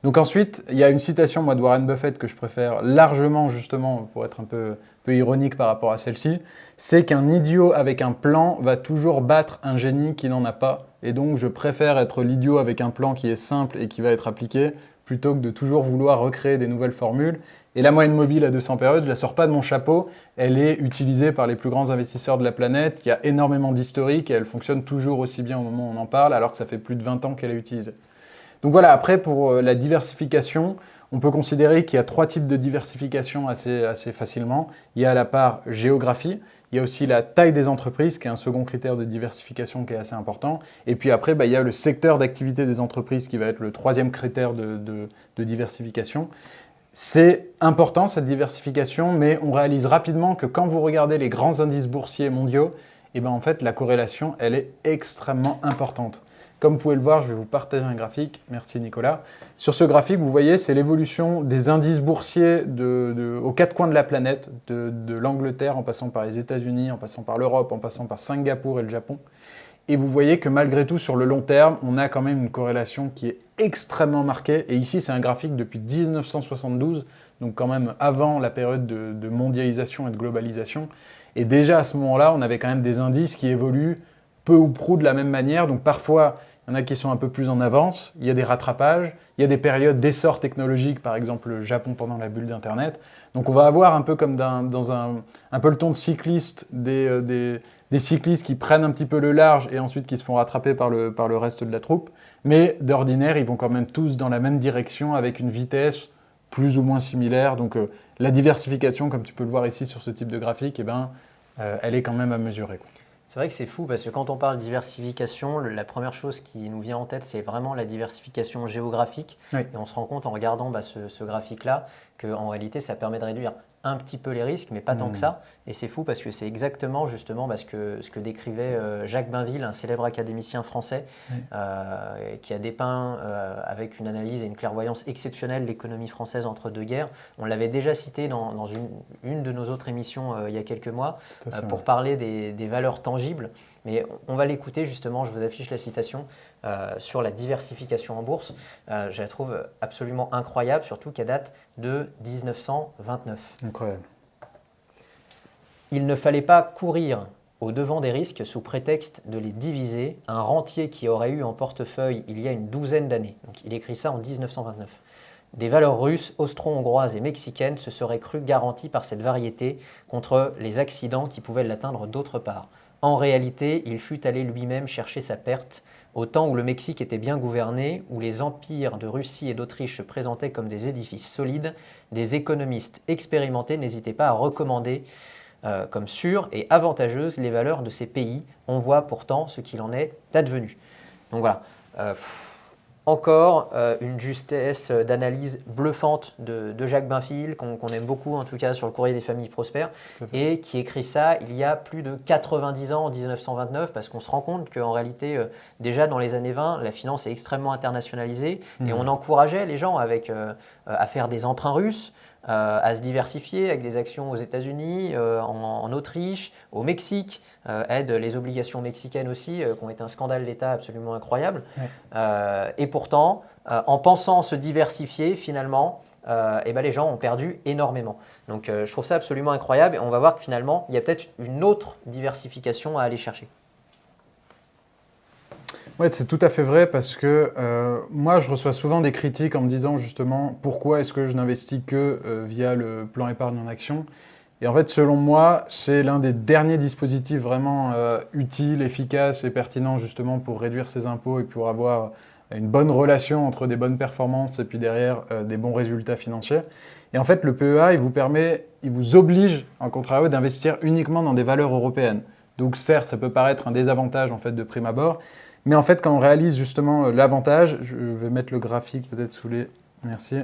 Donc ensuite, il y a une citation de Warren Buffett que je préfère largement justement pour être un peu ironique par rapport à celle-ci, c'est qu'un idiot avec un plan va toujours battre un génie qui n'en a pas. Et donc je préfère être l'idiot avec un plan qui est simple et qui va être appliqué plutôt que de toujours vouloir recréer des nouvelles formules. Et la moyenne mobile à 200 périodes, je ne la sors pas de mon chapeau, elle est utilisée par les plus grands investisseurs de la planète, il y a énormément d'historique et elle fonctionne toujours aussi bien au moment où on en parle alors que ça fait plus de 20 ans qu'elle est utilisée. Donc voilà, après pour la diversification, on peut considérer qu'il y a 3 types de diversification assez facilement. Il y a la part géographie, il y a aussi la taille des entreprises, qui est un second critère de diversification qui est assez important. Et puis après, il y a le secteur d'activité des entreprises qui va être le 3e critère de diversification. C'est important cette diversification, mais on réalise rapidement que quand vous regardez les grands indices boursiers mondiaux, en fait, la corrélation, elle est extrêmement importante. Comme vous pouvez le voir, je vais vous partager un graphique. Merci Nicolas. Sur ce graphique, vous voyez, c'est l'évolution des indices boursiers aux 4 coins de la planète, de l'Angleterre en passant par les États-Unis, en passant par l'Europe, en passant par Singapour et le Japon. Et vous voyez que malgré tout, sur le long terme, on a quand même une corrélation qui est extrêmement marquée. Et ici, c'est un graphique depuis 1972, donc quand même avant la période de mondialisation et de globalisation. Et déjà à ce moment-là, on avait quand même des indices qui évoluent peu ou prou de la même manière. Donc parfois, il y en a qui sont un peu plus en avance, il y a des rattrapages, il y a des périodes d'essor technologique, par exemple le Japon pendant la bulle d'Internet. Donc on va avoir un peu comme dans un peloton de cyclistes, des cyclistes qui prennent un petit peu le large et ensuite qui se font rattraper par le reste de la troupe. Mais d'ordinaire, ils vont quand même tous dans la même direction avec une vitesse plus ou moins similaire. Donc la diversification, comme tu peux le voir ici sur ce type de graphique, elle est quand même à mesurer, quoi. C'est vrai que c'est fou parce que quand on parle de diversification, la première chose qui nous vient en tête, c'est vraiment la diversification géographique. Oui. Et on se rend compte en regardant ce graphique-là qu'en réalité, ça permet de réduire un petit peu les risques, mais pas tant que ça. Et c'est fou parce que c'est exactement justement ce que décrivait Jacques Bainville, un célèbre académicien français, qui a dépeint avec une analyse et une clairvoyance exceptionnelle l'économie française entre deux guerres. On l'avait déjà cité dans une de nos autres émissions il y a quelques mois pour parler des valeurs tangibles. Mais on va l'écouter justement, je vous affiche la citation sur la diversification en bourse. Je la trouve absolument incroyable, surtout qu'elle date de 1929. Incroyable. Il ne fallait pas courir au devant des risques sous prétexte de les diviser. Un rentier qui aurait eu en portefeuille il y a une douzaine d'années, donc il écrit ça en 1929, des valeurs russes, austro-hongroises et mexicaines se seraient crues garanties par cette variété contre les accidents qui pouvaient l'atteindre d'autre part. En réalité, il fut allé lui-même chercher sa perte au temps où le Mexique était bien gouverné, où les empires de Russie et d'Autriche se présentaient comme des édifices solides, des économistes expérimentés n'hésitaient pas à recommander comme sûres et avantageuses les valeurs de ces pays. On voit pourtant ce qu'il en est advenu. Donc voilà, encore une justesse d'analyse bluffante de Jacques Bainville, qu'on aime beaucoup en tout cas sur le Courrier des familles prospères, et qui écrit ça il y a plus de 90 ans, en 1929, parce qu'on se rend compte qu'en réalité, déjà dans les années 20, la finance est extrêmement internationalisée, et on encourageait les gens à faire des emprunts russes, à se diversifier avec des actions aux États-Unis, en Autriche, au Mexique, aide les obligations mexicaines aussi, qui ont été un scandale d'État absolument incroyable. Et pourtant, en pensant se diversifier, finalement, les gens ont perdu énormément. Donc je trouve ça absolument incroyable et on va voir que finalement, il y a peut-être une autre diversification à aller chercher. Ouais, c'est tout à fait vrai parce que moi, je reçois souvent des critiques en me disant justement pourquoi est-ce que je n'investis que via le plan épargne en action. Et en fait, selon moi, c'est l'un des derniers dispositifs vraiment utiles, efficaces et pertinents justement pour réduire ses impôts et pour avoir une bonne relation entre des bonnes performances et puis derrière des bons résultats financiers. Et en fait, le PEA, il vous oblige en contrario d'investir uniquement dans des valeurs européennes. Donc certes, ça peut paraître un désavantage en fait de prime abord, mais en fait, quand on réalise justement l'avantage, je vais mettre le graphique peut-être sous les... Merci.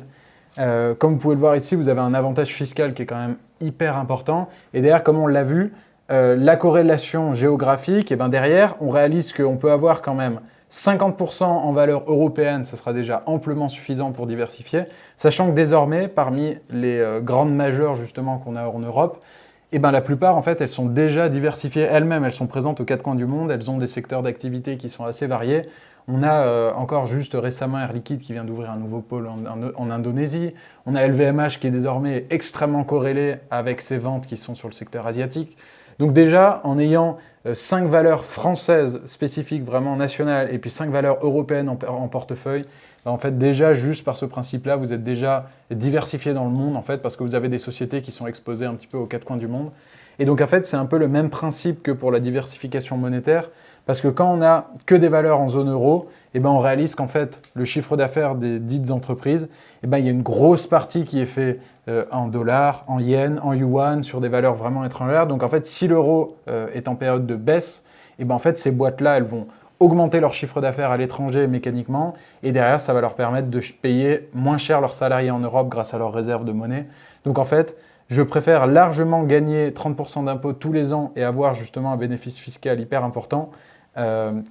Comme vous pouvez le voir ici, vous avez un avantage fiscal qui est quand même hyper important. Et derrière, comme on l'a vu, la corrélation géographique, et derrière, on réalise qu'on peut avoir quand même 50% en valeur européenne, ce sera déjà amplement suffisant pour diversifier, sachant que désormais, parmi les grandes majeures justement qu'on a en Europe, la plupart, en fait, elles sont déjà diversifiées elles-mêmes. Elles sont présentes aux 4 coins du monde. Elles ont des secteurs d'activité qui sont assez variés. On a encore juste récemment Air Liquide qui vient d'ouvrir un nouveau pôle en Indonésie. On a LVMH qui est désormais extrêmement corrélé avec ses ventes qui sont sur le secteur asiatique. Donc déjà, en ayant 5 valeurs françaises spécifiques, vraiment nationales, et puis 5 valeurs européennes en portefeuille, en fait, déjà, juste par ce principe-là, vous êtes déjà diversifié dans le monde, en fait, parce que vous avez des sociétés qui sont exposées un petit peu aux 4 coins du monde. Et donc, en fait, c'est un peu le même principe que pour la diversification monétaire, Parce que quand on n'a que des valeurs en zone euro, eh ben on réalise qu'en fait, le chiffre d'affaires des dites entreprises, eh ben il y a une grosse partie qui est fait en dollars, en yens, en yuan, sur des valeurs vraiment étrangères. Donc en fait, si l'euro est en période de baisse, eh ben en fait, ces boîtes-là, elles vont augmenter leur chiffre d'affaires à l'étranger mécaniquement, et derrière, ça va leur permettre de payer moins cher leurs salariés en Europe grâce à leurs réserves de monnaie. Donc en fait, je préfère largement gagner 30% d'impôts tous les ans et avoir justement un bénéfice fiscal hyper important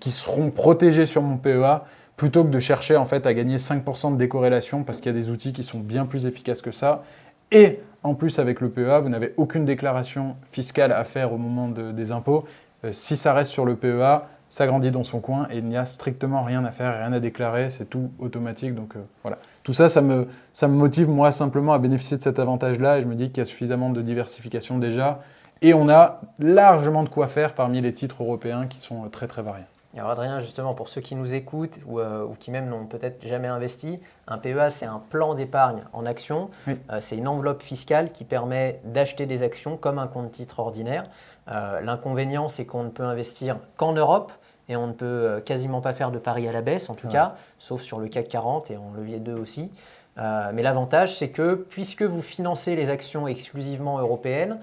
qui seront protégés sur mon PEA plutôt que de chercher en fait à gagner 5% de décorrélation parce qu'il y a des outils qui sont bien plus efficaces que ça. Et en plus avec le PEA, vous n'avez aucune déclaration fiscale à faire au moment des impôts. Si ça reste sur le PEA, ça grandit dans son coin et il n'y a strictement rien à faire, rien à déclarer, c'est tout automatique. Donc voilà. Tout ça, ça me motive moi simplement à bénéficier de cet avantage-là et je me dis qu'il y a suffisamment de diversification déjà. Et on a largement de quoi faire parmi les titres européens qui sont très très variés. Alors Adrien, justement, pour ceux qui nous écoutent ou qui même n'ont peut-être jamais investi, un PEA, c'est un plan d'épargne en actions. Oui. C'est une enveloppe fiscale qui permet d'acheter des actions comme un compte titre ordinaire. L'inconvénient, c'est qu'on ne peut investir qu'en Europe et on ne peut quasiment pas faire de paris à la baisse, en tout cas, sauf sur le CAC 40 et en levier 2 aussi. Mais l'avantage, c'est que puisque vous financez les actions exclusivement européennes,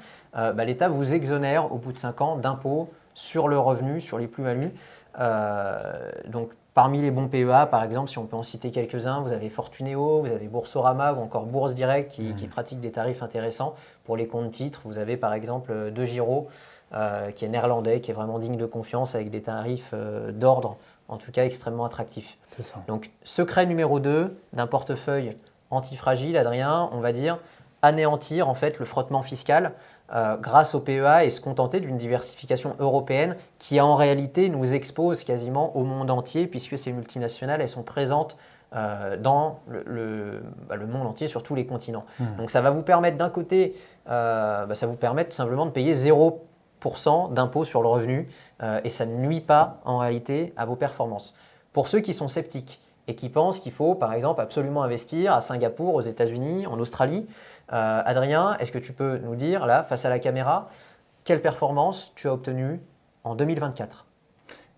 l'État vous exonère au bout de 5 ans d'impôts sur le revenu, sur les plus-values. Donc, parmi les bons PEA, par exemple, si on peut en citer quelques-uns, vous avez Fortuneo, vous avez Boursorama ou encore Bourse Direct qui pratiquent des tarifs intéressants pour les comptes titres. Vous avez par exemple De Giro, qui est néerlandais, qui est vraiment digne de confiance avec des tarifs d'ordre, en tout cas extrêmement attractifs. C'est ça. Donc, secret numéro 2 d'un portefeuille antifragile, Adrien, on va dire anéantir en fait le frottement fiscal grâce au PEA et se contenter d'une diversification européenne qui en réalité nous expose quasiment au monde entier puisque ces multinationales elles sont présentes dans le monde entier sur tous les continents. Donc ça va vous permettre d'un côté, ça vous permet tout simplement de payer 0% d'impôt sur le revenu et ça ne nuit pas en réalité à vos performances. Pour ceux qui sont sceptiques et qui pensent qu'il faut par exemple absolument investir à Singapour, aux États-Unis, en Australie, Adrien, est-ce que tu peux nous dire, là, face à la caméra, quelle performance tu as obtenue en 2024 ?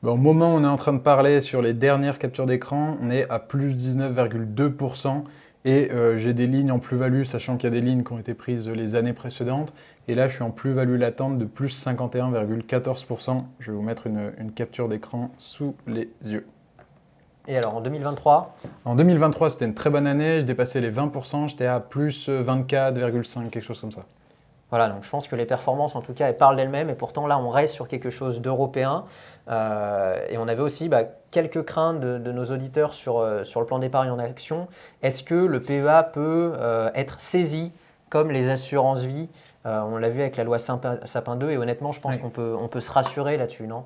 Au moment où on est en train de parler sur les dernières captures d'écran, on est à plus 19,2% et j'ai des lignes en plus-value, sachant qu'il y a des lignes qui ont été prises les années précédentes. Et là, je suis en plus-value latente de plus 51,14%. Je vais vous mettre une capture d'écran sous les yeux. Et alors en 2023 ? En 2023, c'était une très bonne année. Je dépassais les 20%. J'étais à plus 24,5, quelque chose comme ça. Voilà, donc je pense que les performances, en tout cas, elles parlent d'elles-mêmes. Et pourtant, là, on reste sur quelque chose d'européen. Et on avait aussi quelques craintes de nos auditeurs sur le plan d'épargne en action. Est-ce que le PEA peut être saisi comme les assurances-vie ? On l'a vu avec la loi Sapin 2. Et honnêtement, je pense qu'on peut se rassurer là-dessus, non ?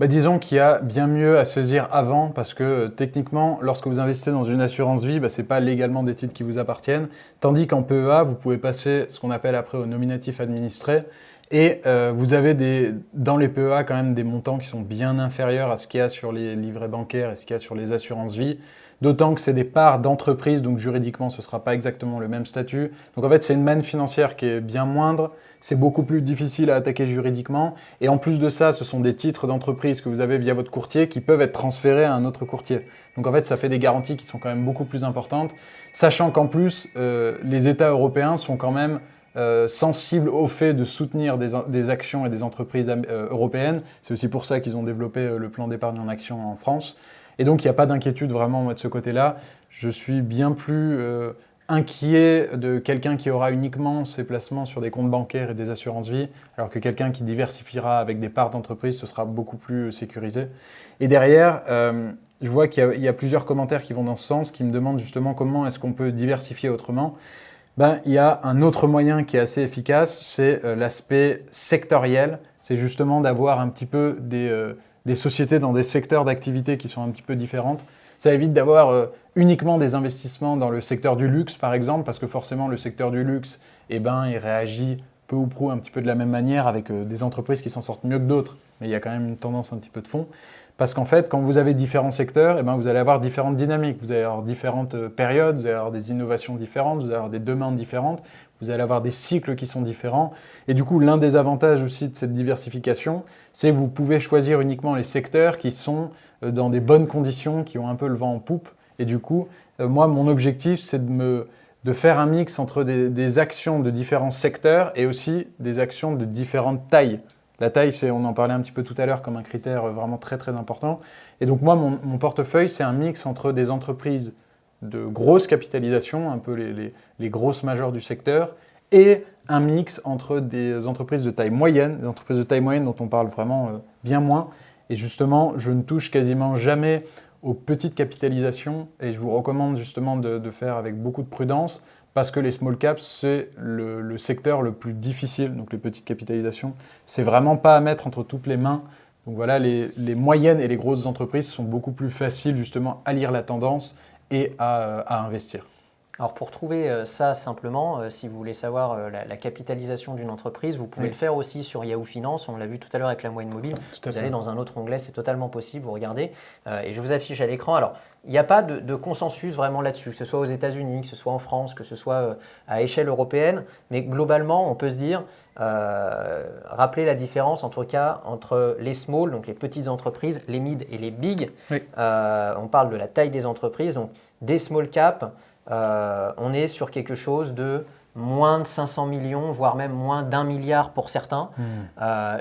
Disons qu'il y a bien mieux à saisir avant parce que techniquement, lorsque vous investissez dans une assurance vie, ce n'est pas légalement des titres qui vous appartiennent. Tandis qu'en PEA, vous pouvez passer ce qu'on appelle après au nominatif administré. Et vous avez dans les PEA quand même des montants qui sont bien inférieurs à ce qu'il y a sur les livrets bancaires et ce qu'il y a sur les assurances vie. D'autant que c'est des parts d'entreprise, donc juridiquement, ce ne sera pas exactement le même statut. Donc en fait, c'est une manne financière qui est bien moindre. C'est beaucoup plus difficile à attaquer juridiquement. Et en plus de ça, ce sont des titres d'entreprise que vous avez via votre courtier qui peuvent être transférés à un autre courtier. Donc en fait, ça fait des garanties qui sont quand même beaucoup plus importantes. Sachant qu'en plus, les États européens sont quand même sensibles au fait de soutenir des actions et des entreprises européennes. C'est aussi pour ça qu'ils ont développé le plan d'épargne en action en France. Et donc, il n'y a pas d'inquiétude vraiment moi, de ce côté-là. Je suis bien plus inquiet de quelqu'un qui aura uniquement ses placements sur des comptes bancaires et des assurances-vie, alors que quelqu'un qui diversifiera avec des parts d'entreprise, ce sera beaucoup plus sécurisé. Et derrière, je vois qu'il y a plusieurs commentaires qui vont dans ce sens, qui me demandent justement comment est-ce qu'on peut diversifier autrement. Il y a un autre moyen qui est assez efficace, c'est l'aspect sectoriel. C'est justement d'avoir un petit peu des sociétés dans des secteurs d'activité qui sont un petit peu différentes. Ça évite d'avoir uniquement des investissements dans le secteur du luxe, par exemple, parce que forcément, le secteur du luxe, il réagit peu ou prou un petit peu de la même manière avec des entreprises qui s'en sortent mieux que d'autres, mais il y a quand même une tendance un petit peu de fond. Parce qu'en fait, quand vous avez différents secteurs, eh ben, vous allez avoir différentes dynamiques, vous allez avoir différentes périodes, vous allez avoir des innovations différentes, vous allez avoir des demandes différentes, vous allez avoir des cycles qui sont différents. Et du coup, l'un des avantages aussi de cette diversification, c'est que vous pouvez choisir uniquement les secteurs qui sont dans des bonnes conditions, qui ont un peu le vent en poupe. Et du coup, moi, mon objectif, c'est de faire un mix entre des actions de différents secteurs et aussi des actions de différentes tailles. La taille, on en parlait un petit peu tout à l'heure comme un critère vraiment très très important. Et donc moi, mon portefeuille, c'est un mix entre des entreprises de grosse capitalisation, un peu les grosses majeures du secteur, et un mix entre des entreprises de taille moyenne, des entreprises de taille moyenne dont on parle vraiment bien moins. Et justement, je ne touche quasiment jamais aux petites capitalisations, et je vous recommande justement de faire avec beaucoup de prudence, parce que les small caps, c'est le secteur le plus difficile, donc les petites capitalisations. C'est vraiment pas à mettre entre toutes les mains. Donc voilà, les moyennes et les grosses entreprises sont beaucoup plus faciles justement à lire la tendance et à investir. Alors pour trouver ça simplement, si vous voulez savoir la capitalisation d'une entreprise, vous pouvez le faire aussi sur Yahoo Finance, on l'a vu tout à l'heure avec la moyenne mobile, vous allez dans un autre onglet, c'est totalement possible, vous regardez, et je vous affiche à l'écran. Alors il n'y a pas de consensus vraiment là-dessus, que ce soit aux États-Unis, que ce soit en France, que ce soit à échelle européenne, mais globalement on peut se dire, rappeler la différence en tout cas entre les small, donc les petites entreprises, les mid et les big. Oui. On parle de la taille des entreprises, donc des small caps, on est sur quelque chose de moins de 500 millions, voire même moins d'1 milliard pour certains.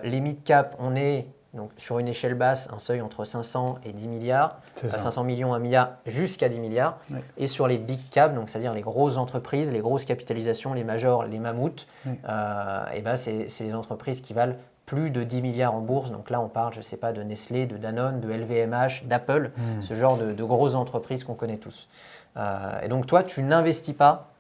Les mid-cap, on est donc sur une échelle basse, un seuil entre 500 et 10 milliards, 500 millions, 1 milliard, jusqu'à 10 milliards. Oui. Et sur les big cap, donc c'est-à-dire les grosses entreprises, les grosses capitalisations, les majors, les mammouths, et ben c'est les entreprises qui valent plus de 10 milliards en bourse. Donc là, on parle, je ne sais pas, de Nestlé, de Danone, de LVMH, d'Apple, ce genre de grosses entreprises qu'on connaît tous. Et donc toi, tu n'investis pas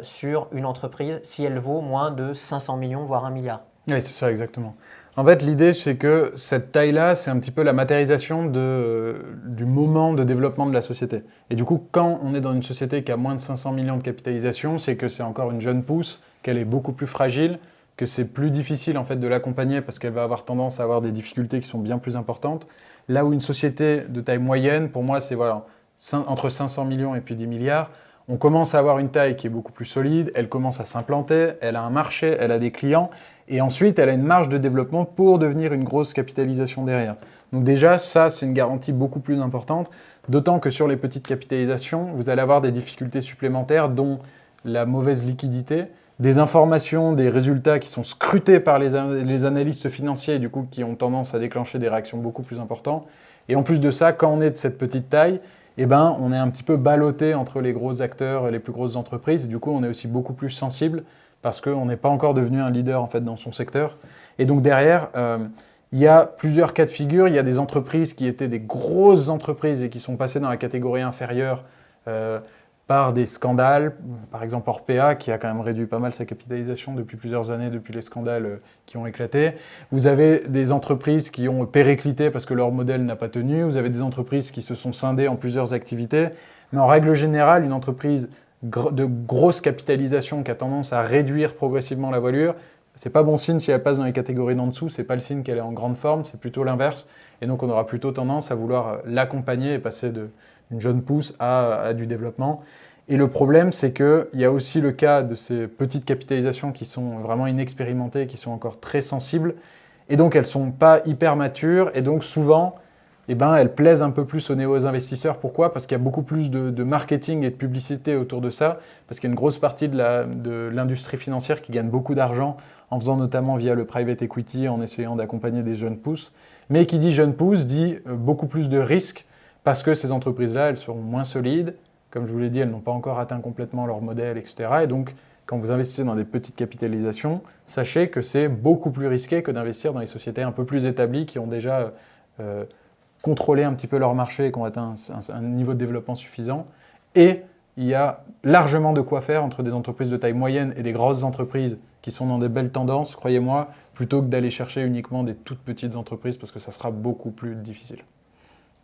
sur une entreprise si elle vaut moins de 500 millions, voire 1 milliard. Oui, c'est ça, exactement. En fait, l'idée, c'est que cette taille-là, c'est un petit peu la matérialisation du moment de développement de la société. Et du coup, quand on est dans une société qui a moins de 500 millions de capitalisation, c'est que c'est encore une jeune pousse, qu'elle est beaucoup plus fragile, que c'est plus difficile en fait, de l'accompagner parce qu'elle va avoir tendance à avoir des difficultés qui sont bien plus importantes. Là où une société de taille moyenne, pour moi, c'est voilà, entre 500 millions et puis 10 milliards, on commence à avoir une taille qui est beaucoup plus solide, elle commence à s'implanter, elle a un marché, elle a des clients, et ensuite elle a une marge de développement pour devenir une grosse capitalisation derrière. Donc déjà, ça, c'est une garantie beaucoup plus importante, d'autant que sur les petites capitalisations, vous allez avoir des difficultés supplémentaires, dont la mauvaise liquidité, des informations, des résultats qui sont scrutés par les analystes financiers, du coup, qui ont tendance à déclencher des réactions beaucoup plus importantes. Et en plus de ça, quand on est de cette petite taille, eh ben, on est un petit peu ballotté entre les gros acteurs et les plus grosses entreprises. Et du coup, on est aussi beaucoup plus sensible parce qu'on n'est pas encore devenu un leader en fait, dans son secteur. Et donc derrière, il y a plusieurs cas de figure. Il y a des entreprises qui étaient des grosses entreprises et qui sont passées dans la catégorie inférieure par des scandales. Par exemple, Orpea, qui a quand même réduit pas mal sa capitalisation depuis plusieurs années, depuis les scandales qui ont éclaté. Vous avez des entreprises qui ont périclité parce que leur modèle n'a pas tenu. Vous avez des entreprises qui se sont scindées en plusieurs activités. Mais en règle générale, une entreprise de grosse capitalisation qui a tendance à réduire progressivement la voilure, c'est pas bon signe si elle passe dans les catégories d'en dessous, c'est pas le signe qu'elle est en grande forme, c'est plutôt l'inverse. Et donc on aura plutôt tendance à vouloir l'accompagner et passer d'une jeune pousse à du développement. Et le problème, c'est qu'il y a aussi le cas de ces petites capitalisations qui sont vraiment inexpérimentées, qui sont encore très sensibles, et donc elles ne sont pas hyper matures, et donc souvent, eh ben, elles plaisent un peu plus aux néo-investisseurs. Pourquoi ? Parce qu'il y a beaucoup plus de marketing et de publicité autour de ça, parce qu'il y a une grosse partie de l'industrie financière qui gagne beaucoup d'argent en faisant notamment via le private equity, en essayant d'accompagner des jeunes pousses. Mais qui dit jeunes pousses dit beaucoup plus de risques, parce que ces entreprises-là, elles seront moins solides. Comme je vous l'ai dit, elles n'ont pas encore atteint complètement leur modèle, etc. Et donc, quand vous investissez dans des petites capitalisations, sachez que c'est beaucoup plus risqué que d'investir dans les sociétés un peu plus établies qui ont déjà contrôlé un petit peu leur marché et qui ont atteint un niveau de développement suffisant. Et il y a largement de quoi faire entre des entreprises de taille moyenne et des grosses entreprises qui sont dans des belles tendances, croyez-moi, plutôt que d'aller chercher uniquement des toutes petites entreprises parce que ça sera beaucoup plus difficile.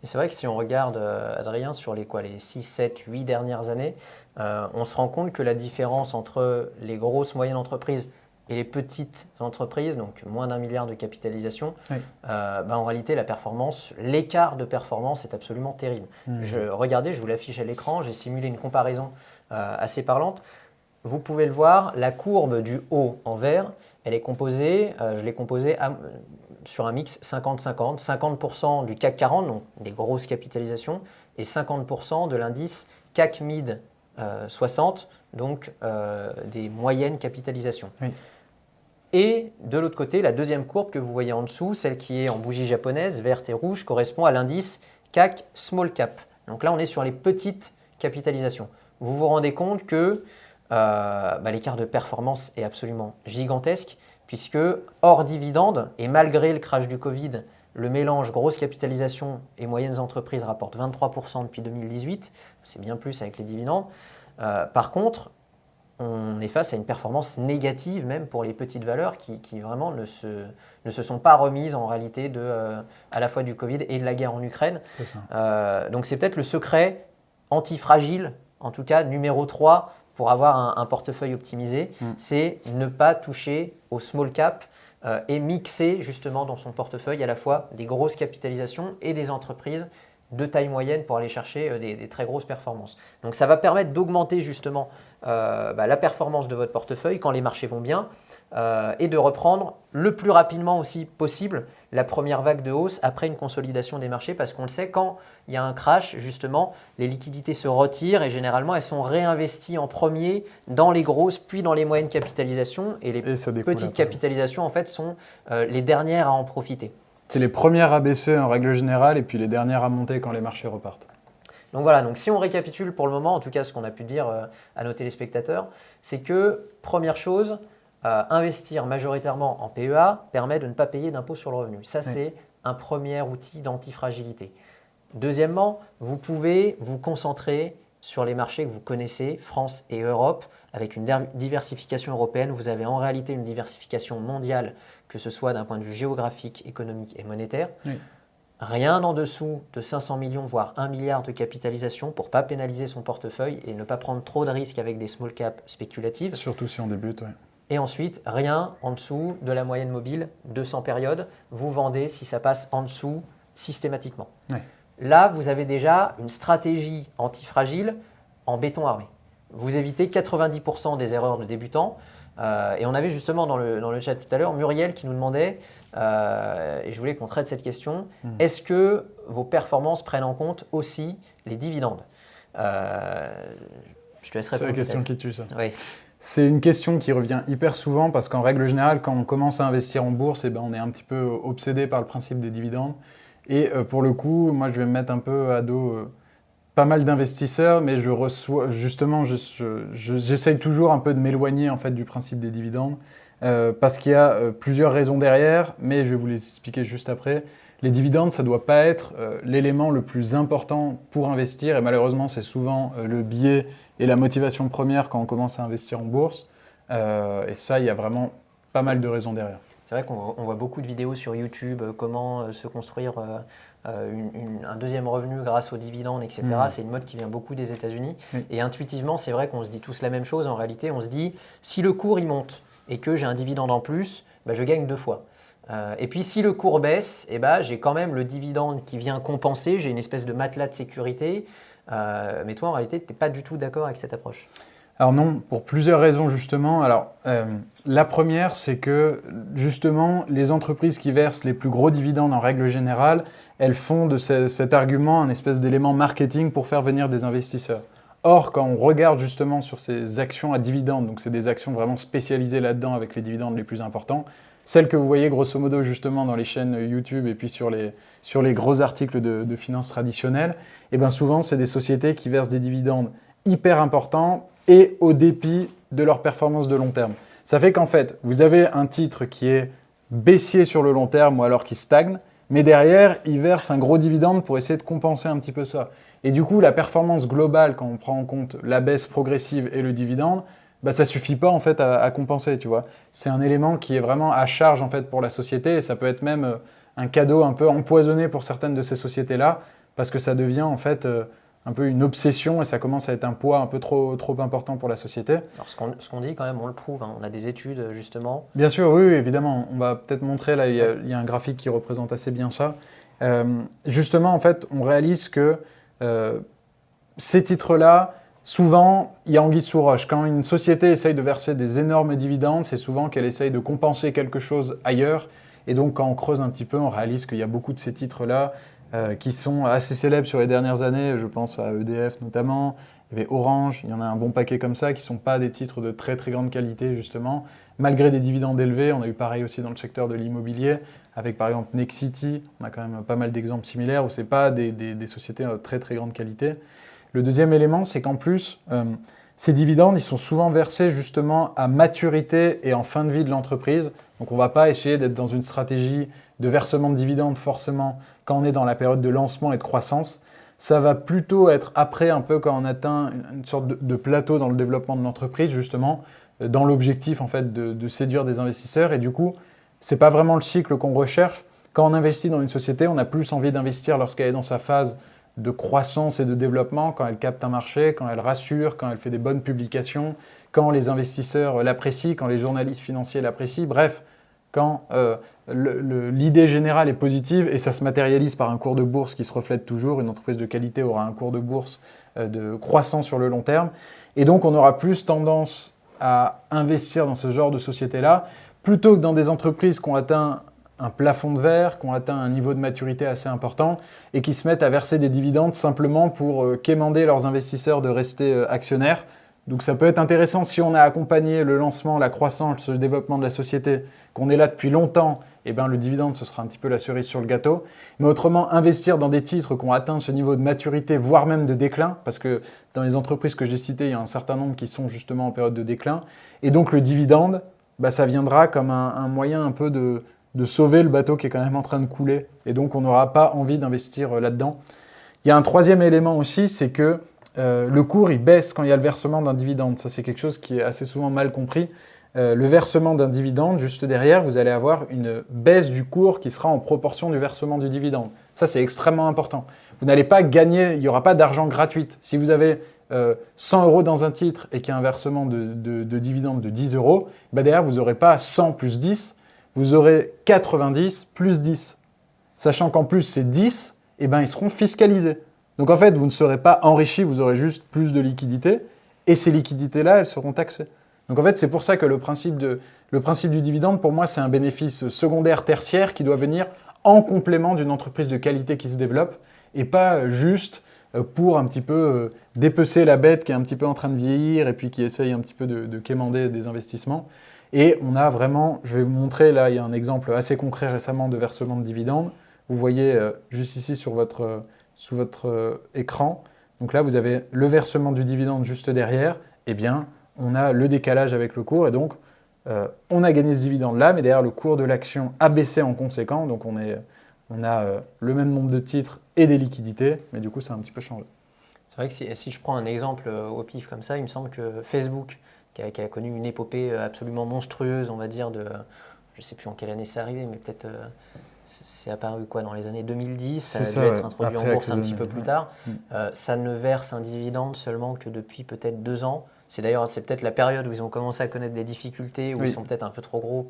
Et c'est vrai que si on regarde, Adrien, sur les 6, 7, 8 dernières années, on se rend compte que la différence entre les grosses moyennes entreprises et les petites entreprises, donc moins d'1 milliard de capitalisation, Oui. En réalité, l'écart de performance est absolument terrible. Regardez, je vous l'affiche à l'écran, j'ai simulé une comparaison assez parlante. Vous pouvez le voir, la courbe du haut en vert, elle est composée, je l'ai composée sur un mix 50-50, 50% du CAC 40, donc des grosses capitalisations, et 50% de l'indice CAC Mid 60, donc des moyennes capitalisations. Oui. Et de l'autre côté, la deuxième courbe que vous voyez en dessous, celle qui est en bougie japonaise, verte et rouge, correspond à l'indice CAC Small Cap. Donc là, on est sur les petites capitalisations. Vous vous rendez compte que l'écart de performance est absolument gigantesque, puisque hors dividende, et malgré le crash du Covid, le mélange grosse capitalisation et moyennes entreprises rapporte 23% depuis 2018, c'est bien plus avec les dividendes. Par contre, on est face à une performance négative même pour les petites valeurs qui vraiment ne se sont pas remises en réalité à la fois du Covid et de la guerre en Ukraine. C'est ça. Donc c'est peut-être le secret antifragile, en tout cas numéro 3 pour avoir un portefeuille optimisé, c'est ne pas toucher au small cap et mixer justement dans son portefeuille à la fois des grosses capitalisations et des entreprises de taille moyenne pour aller chercher des très grosses performances. Donc ça va permettre d'augmenter justement la performance de votre portefeuille quand les marchés vont bien et de reprendre le plus rapidement aussi possible la première vague de hausse après une consolidation des marchés, parce qu'on le sait, quand il y a un crash, justement, les liquidités se retirent et généralement elles sont réinvesties en premier dans les grosses puis dans les moyennes capitalisations, et les petites capitalisations en fait sont les dernières à en profiter. C'est les premières à baisser en règle générale et puis les dernières à monter quand les marchés repartent. Donc voilà, donc si on récapitule pour le moment, en tout cas ce qu'on a pu dire à nos téléspectateurs, c'est que première chose, investir majoritairement en PEA permet de ne pas payer d'impôt sur le revenu. Ça, c'est un premier outil d'antifragilité. Deuxièmement, vous pouvez vous concentrer sur les marchés que vous connaissez, France et Europe. Avec une diversification européenne, vous avez en réalité une diversification mondiale, que ce soit d'un point de vue géographique, économique et monétaire. Oui. Rien en dessous de 500 millions, voire 1 milliard de capitalisation pour ne pas pénaliser son portefeuille et ne pas prendre trop de risques avec des small caps spéculatives. Surtout si on débute, oui. Et ensuite, rien en dessous de la moyenne mobile, 200 périodes. Vous vendez si ça passe en dessous systématiquement. Oui. Là, vous avez déjà une stratégie antifragile en béton armé. Vous évitez 90% des erreurs de débutants. Et on avait justement dans le chat tout à l'heure Muriel qui nous demandait, et je voulais qu'on traite cette question, est-ce que vos performances prennent en compte aussi les dividendes? Je te laisse répondre. C'est la question qui tue ça. Oui. C'est une question qui revient hyper souvent parce qu'en règle générale, quand on commence à investir en bourse, on est un petit peu obsédé par le principe des dividendes. Et pour le coup, moi je vais me mettre un peu à dos pas mal d'investisseurs, mais je reçois justement, j'essaye toujours un peu de m'éloigner en fait du principe des dividendes parce qu'il y a plusieurs raisons derrière, mais je vais vous les expliquer juste après. Les dividendes, ça ne doit pas être l'élément le plus important pour investir, et malheureusement, c'est souvent le biais et la motivation première quand on commence à investir en bourse. Et ça, il y a vraiment pas mal de raisons derrière. C'est vrai qu'on voit beaucoup de vidéos sur YouTube, comment se construire un deuxième revenu grâce aux dividendes, etc. C'est une mode qui vient beaucoup des États-Unis. Et intuitivement, c'est vrai qu'on se dit tous la même chose. En réalité, on se dit, si le cours il monte et que j'ai un dividende en plus, je gagne 2 fois. Et puis si le cours baisse, j'ai quand même le dividende qui vient compenser, j'ai une espèce de matelas de sécurité. Mais toi, en réalité, tu n'es pas du tout d'accord avec cette approche. Alors non, pour plusieurs raisons justement. Alors la première, c'est que justement, les entreprises qui versent les plus gros dividendes en règle générale, elles font de cet argument un espèce d'élément marketing pour faire venir des investisseurs. Or, quand on regarde justement sur ces actions à dividendes, donc c'est des actions vraiment spécialisées là-dedans avec les dividendes les plus importants, celles que vous voyez grosso modo justement dans les chaînes YouTube et puis sur les gros articles de finances traditionnelles, et bien souvent c'est des sociétés qui versent des dividendes hyper importants et au dépit de leur performance de long terme. Ça fait qu'en fait, vous avez un titre qui est baissier sur le long terme ou alors qui stagne, mais derrière, il verse un gros dividende pour essayer de compenser un petit peu ça. Et du coup, la performance globale, quand on prend en compte la baisse progressive et le dividende, ça suffit pas en fait à compenser, tu vois. C'est un élément qui est vraiment à charge en fait pour la société et ça peut être même un cadeau un peu empoisonné pour certaines de ces sociétés-là parce que ça devient en fait un peu une obsession et ça commence à être un poids un peu trop important pour la société. Alors ce qu'on dit quand même, on le prouve, hein. On a des études justement. Bien sûr, oui, évidemment. On va peut-être montrer, là, il y a un graphique qui représente assez bien ça. Justement, en fait, on réalise que ces titres-là, souvent, il y a anguille sous roche. Quand une société essaye de verser des énormes dividendes, c'est souvent qu'elle essaye de compenser quelque chose ailleurs. Et donc, quand on creuse un petit peu, on réalise qu'il y a beaucoup de ces titres-là qui sont assez célèbres sur les dernières années. Je pense à EDF notamment. Il y avait Orange, il y en a un bon paquet comme ça, qui ne sont pas des titres de très très grande qualité, justement. Malgré des dividendes élevés, on a eu pareil aussi dans le secteur de l'immobilier, avec par exemple Nexity. On a quand même pas mal d'exemples similaires où ce n'est pas des sociétés de très très grande qualité. Le deuxième élément, c'est qu'en plus, ces dividendes, ils sont souvent versés justement à maturité et en fin de vie de l'entreprise. Donc on ne va pas essayer d'être dans une stratégie de versement de dividendes forcément quand on est dans la période de lancement et de croissance. Ça va plutôt être après, un peu quand on atteint une sorte de plateau dans le développement de l'entreprise, justement, dans l'objectif en fait de séduire des investisseurs. Et du coup, ce n'est pas vraiment le cycle qu'on recherche. Quand on investit dans une société, on a plus envie d'investir lorsqu'elle est dans sa phase de croissance et de développement, quand elle capte un marché, quand elle rassure, quand elle fait des bonnes publications, quand les investisseurs l'apprécient, quand les journalistes financiers l'apprécient, bref, quand l'idée générale est positive et ça se matérialise par un cours de bourse qui se reflète toujours. Une entreprise de qualité aura un cours de bourse de croissant sur le long terme. Et donc, on aura plus tendance à investir dans ce genre de société-là, plutôt que dans des entreprises qui ont atteint un plafond de verre, qui ont atteint un niveau de maturité assez important et qui se mettent à verser des dividendes simplement pour quémander leurs investisseurs de rester actionnaires. Donc ça peut être intéressant si on a accompagné le lancement, la croissance, le développement de la société, qu'on est là depuis longtemps, et bien le dividende, ce sera un petit peu la cerise sur le gâteau. Mais autrement, investir dans des titres qui ont atteint ce niveau de maturité, voire même de déclin, parce que dans les entreprises que j'ai citées, il y a un certain nombre qui sont justement en période de déclin. Et donc le dividende, ça viendra comme un moyen un peu de sauver le bateau qui est quand même en train de couler. Et donc on n'aura pas envie d'investir là-dedans. Il y a un troisième élément aussi, c'est que le cours, il baisse quand il y a le versement d'un dividende. Ça, c'est quelque chose qui est assez souvent mal compris. Le versement d'un dividende, juste derrière, vous allez avoir une baisse du cours qui sera en proportion du versement du dividende. Ça, c'est extrêmement important. Vous n'allez pas gagner, il n'y aura pas d'argent gratuit. Si vous avez 100 € dans un titre et qu'il y a un versement de dividende de 10 €, derrière, vous n'aurez pas 100 plus 10, vous aurez 90 plus 10. Sachant qu'en plus, ces 10, ils seront fiscalisés. Donc en fait, vous ne serez pas enrichi, vous aurez juste plus de liquidités. Et ces liquidités-là, elles seront taxées. Donc en fait, c'est pour ça que le principe du dividende, pour moi, c'est un bénéfice secondaire, tertiaire, qui doit venir en complément d'une entreprise de qualité qui se développe, et pas juste pour un petit peu dépecer la bête qui est un petit peu en train de vieillir et puis qui essaye un petit peu de quémander des investissements. Et on a vraiment, je vais vous montrer, là, il y a un exemple assez concret récemment de versement de dividendes. Vous voyez juste ici sur votre écran. Donc là, vous avez le versement du dividende juste derrière. Eh bien, on a le décalage avec le cours. Et donc, on a gagné ce dividende-là, mais derrière, le cours de l'action a baissé en conséquent. Donc, on a le même nombre de titres et des liquidités. Mais du coup, ça a un petit peu changé. C'est vrai que si je prends un exemple au pif comme ça, il me semble que Facebook, qui a connu une épopée absolument monstrueuse, on va dire, je ne sais plus en quelle année c'est arrivé, mais peut-être... c'est apparu dans les années 2010, ça a dû être introduit en bourse un petit peu plus tard. Ça ne verse un dividende seulement que depuis peut-être 2 ans. C'est peut-être la période où ils ont commencé à connaître des difficultés, où ils sont peut-être un peu trop gros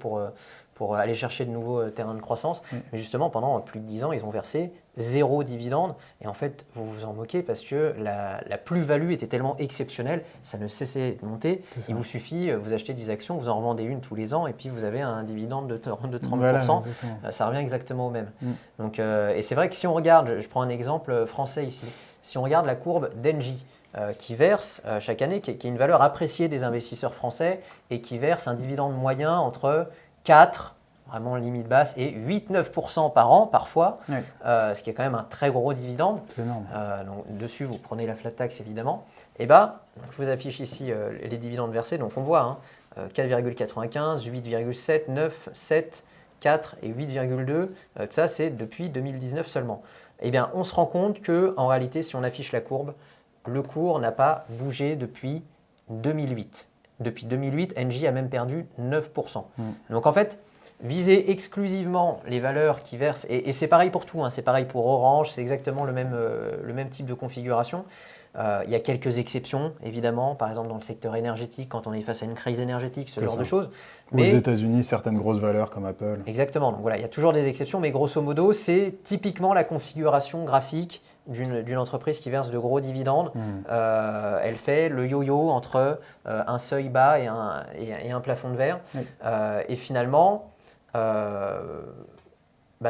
pour aller chercher de nouveaux terrains de croissance. Mais justement, pendant plus de 10 ans, ils ont versé 0 dividende. Et en fait, vous vous en moquez parce que la plus-value était tellement exceptionnelle, ça ne cessait de monter. Il vous suffit, vous achetez des actions, vous en revendez une tous les ans et puis vous avez un dividende de 30%. Voilà, ça revient exactement au même. Donc, et c'est vrai que si on regarde, je prends un exemple français ici, si on regarde la courbe d'Engie, qui verse chaque année, qui est une valeur appréciée des investisseurs français et qui verse un dividende moyen entre 4, vraiment limite basse, et 8-9% par an parfois, ce qui est quand même un très gros dividende. C'est énorme. Donc, dessus, vous prenez la flat tax évidemment. Et donc, je vous affiche ici les dividendes versés. Donc on voit 4,95, 8,7, 9, 7, 4 et 8,2. Ça, c'est depuis 2019 seulement. Eh bien, on se rend compte qu'en réalité, si on affiche la courbe, le cours n'a pas bougé depuis 2008. Depuis 2008, Engie a même perdu 9%. Donc en fait, visez exclusivement les valeurs qui versent, et c'est pareil pour tout, hein, c'est pareil pour Orange, c'est exactement le même type de configuration. Il y a quelques exceptions, évidemment, par exemple dans le secteur énergétique, quand on est face à une crise énergétique, ce genre de choses. Aux États-Unis, certaines grosses valeurs comme Apple. Exactement, donc voilà, il y a toujours des exceptions, mais grosso modo, c'est typiquement la configuration graphique d'une entreprise qui verse de gros dividendes. Elle fait le yo-yo entre un seuil bas et un plafond de verre. Oui. Et finalement,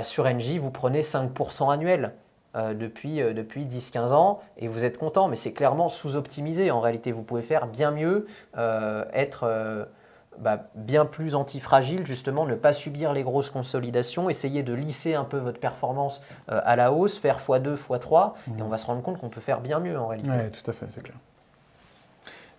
sur Engie, vous prenez 5% annuel. Depuis 10-15 ans et vous êtes content, mais c'est clairement sous-optimisé. En réalité, vous pouvez faire bien mieux, être bien plus antifragile, justement, ne pas subir les grosses consolidations, essayer de lisser un peu votre performance à la hausse, faire x2, x3, et on va se rendre compte qu'on peut faire bien mieux en réalité. Oui, tout à fait, c'est clair.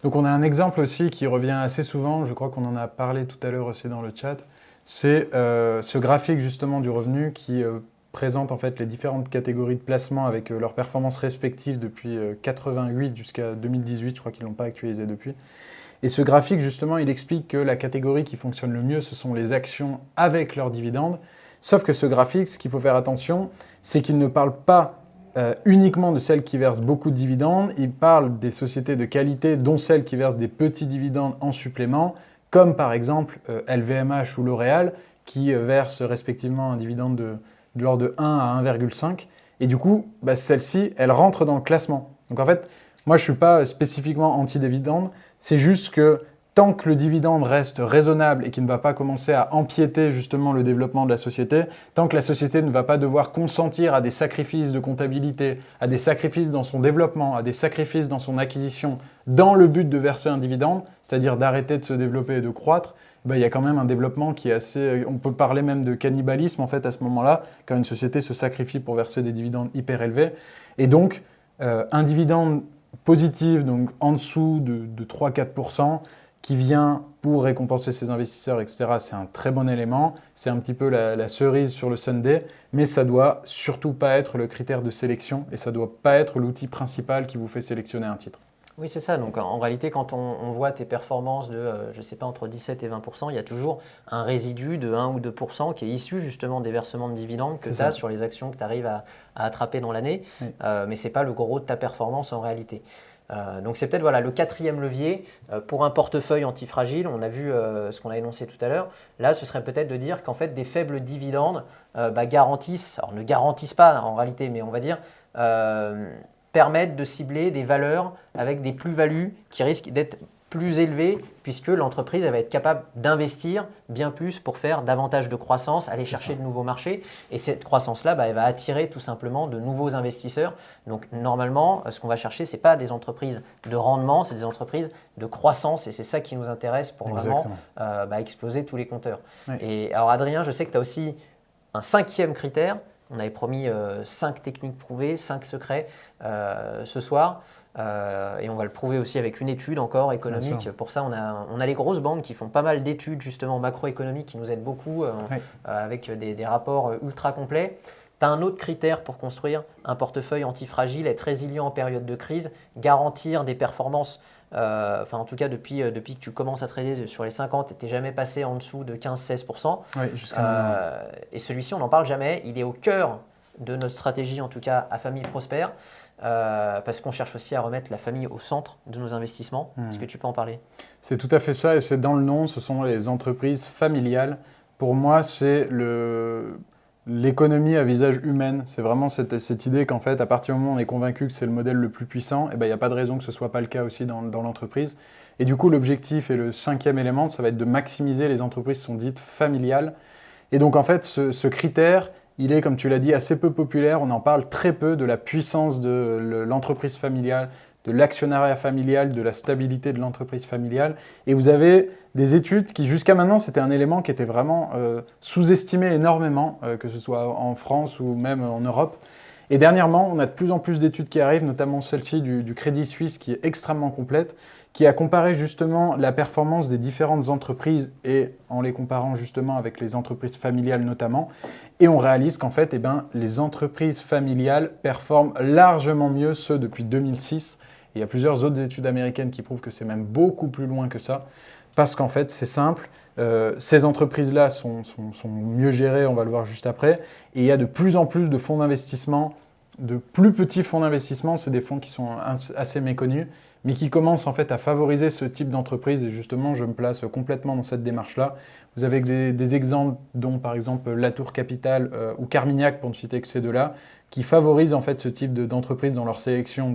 Donc on a un exemple aussi qui revient assez souvent, je crois qu'on en a parlé tout à l'heure aussi dans le chat, c'est ce graphique justement du revenu qui présente en fait les différentes catégories de placement avec leurs performances respectives depuis 88 jusqu'à 2018, je crois qu'ils ne l'ont pas actualisé depuis. Et ce graphique justement, il explique que la catégorie qui fonctionne le mieux, ce sont les actions avec leurs dividendes. Sauf que ce graphique, ce qu'il faut faire attention, c'est qu'il ne parle pas uniquement de celles qui versent beaucoup de dividendes, il parle des sociétés de qualité, dont celles qui versent des petits dividendes en supplément, comme par exemple LVMH ou L'Oréal, qui versent respectivement un dividende de l'ordre de 1 à 1,5. Et du coup, celle-ci, elle rentre dans le classement. Donc en fait, moi je ne suis pas spécifiquement anti-dividende, c'est juste que tant que le dividende reste raisonnable et qu'il ne va pas commencer à empiéter justement le développement de la société, tant que la société ne va pas devoir consentir à des sacrifices de comptabilité, à des sacrifices dans son développement, à des sacrifices dans son acquisition, dans le but de verser un dividende, c'est-à-dire d'arrêter de se développer et de croître, il y a quand même un développement qui est assez... On peut parler même de cannibalisme en fait à ce moment-là, quand une société se sacrifie pour verser des dividendes hyper élevés. Et donc, un dividende positif, donc en dessous de 3-4%, qui vient pour récompenser ses investisseurs, etc., c'est un très bon élément. C'est un petit peu la cerise sur le sundae, mais ça doit surtout pas être le critère de sélection et ça doit pas être l'outil principal qui vous fait sélectionner un titre. Oui, c'est ça. Donc, en réalité, quand on voit tes performances de, je ne sais pas, entre 17 et 20%, il y a toujours un résidu de 1 ou 2% qui est issu justement des versements de dividendes que tu as sur les actions que tu arrives à attraper dans l'année. Oui. Mais ce n'est pas le gros de ta performance en réalité. Donc, c'est peut-être le quatrième levier pour un portefeuille antifragile. On a vu ce qu'on a énoncé tout à l'heure. Là, ce serait peut-être de dire qu'en fait, des faibles dividendes garantissent, alors ne garantissent pas en réalité, mais on va dire... permettent de cibler des valeurs avec des plus-values qui risquent d'être plus élevées puisque l'entreprise va être capable d'investir bien plus pour faire davantage de croissance, aller chercher de nouveaux marchés. Et cette croissance-là, elle va attirer tout simplement de nouveaux investisseurs. Donc normalement, ce qu'on va chercher, ce n'est pas des entreprises de rendement, c'est des entreprises de croissance et c'est ça qui nous intéresse pour vraiment exploser tous les compteurs. Oui. Et alors Adrien, je sais que tu as aussi un cinquième critère. On avait promis 5 techniques prouvées, 5 secrets ce soir. Et on va le prouver aussi avec une étude encore économique. Pour ça, on a les grosses banques qui font pas mal d'études justement macroéconomiques qui nous aident beaucoup avec des rapports ultra complets. Tu as un autre critère pour construire un portefeuille antifragile, être résilient en période de crise, garantir des performances. En tout cas, depuis que tu commences à trader sur les 50, tu n'es jamais passé en dessous de 15-16%. Oui, jusqu'à maintenant. Et celui-ci, on n'en parle jamais. Il est au cœur de notre stratégie, en tout cas à Famille Prospère, parce qu'on cherche aussi à remettre la famille au centre de nos investissements. Est-ce que tu peux en parler ? C'est tout à fait ça, et c'est dans le nom, ce sont les entreprises familiales. Pour moi, c'est l'économie à visage humain. C'est vraiment cette idée qu'en fait, à partir du moment où on est convaincu que c'est le modèle le plus puissant, il n'y a pas de raison que ce ne soit pas le cas aussi dans l'entreprise. Et du coup, l'objectif et le cinquième élément, ça va être de maximiser les entreprises qui sont dites familiales. Et donc, en fait, ce critère, il est, comme tu l'as dit, assez peu populaire. On en parle très peu de la puissance de l'entreprise familiale, de l'actionnariat familial, de la stabilité de l'entreprise familiale. Et vous avez des études qui, jusqu'à maintenant, c'était un élément qui était vraiment sous-estimé énormément, que ce soit en France ou même en Europe. Et dernièrement, on a de plus en plus d'études qui arrivent, notamment celle-ci du Crédit Suisse, qui est extrêmement complète, qui a comparé justement la performance des différentes entreprises et en les comparant justement avec les entreprises familiales notamment. Et on réalise qu'en fait, les entreprises familiales performent largement mieux, ceux depuis 2006. Et il y a plusieurs autres études américaines qui prouvent que c'est même beaucoup plus loin que ça. parce qu'en fait, c'est simple. Ces entreprises-là sont mieux gérées, on va le voir juste après. Et il y a de plus en plus de fonds d'investissement, de plus petits fonds d'investissement. C'est des fonds qui sont assez méconnus, mais qui commencent en fait à favoriser ce type d'entreprise. Et justement, je me place complètement dans cette démarche-là. Vous avez des exemples, dont par exemple Latour Capital ou Carmignac, pour ne citer que ces deux-là, qui favorisent en fait ce type d'entreprise dans leur sélection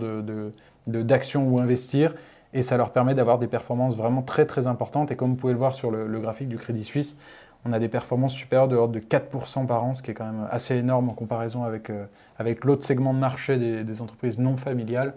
d'actions où investir. Et ça leur permet d'avoir des performances vraiment très très importantes. Et comme vous pouvez le voir sur le graphique du Crédit Suisse, on a des performances supérieures de l'ordre de 4% par an, ce qui est quand même assez énorme en comparaison avec l'autre segment de marché des entreprises non familiales.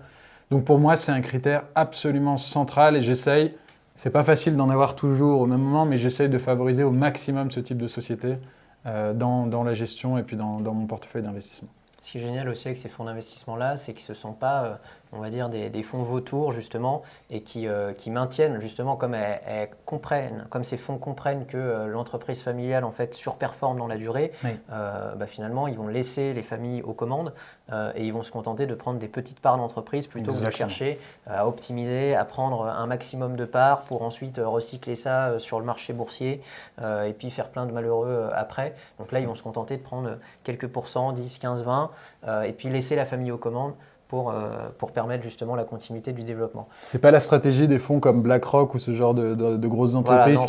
Donc pour moi, c'est un critère absolument central et j'essaye, c'est pas facile d'en avoir toujours au même moment, mais j'essaye de favoriser au maximum ce type de société dans la gestion et puis dans mon portefeuille d'investissement. Ce qui est génial aussi avec ces fonds d'investissement-là, c'est qu'ils ne sont pas, on va dire, des fonds vautours, justement, et qui maintiennent, justement, comme elles comprennent, comme ces fonds comprennent que l'entreprise familiale, en fait, surperforme dans la durée, Oui. Finalement, ils vont laisser les familles aux commandes et ils vont se contenter de prendre des petites parts d'entreprise plutôt que de chercher à optimiser, à prendre un maximum de parts pour ensuite recycler ça sur le marché boursier et puis faire plein de malheureux après. Donc là, ils vont se contenter de prendre quelques pourcents, 10, 15, 20, et puis laisser la famille aux commandes pour permettre justement la continuité du développement. C'est pas la stratégie des fonds comme BlackRock ou ce genre de grosses entreprises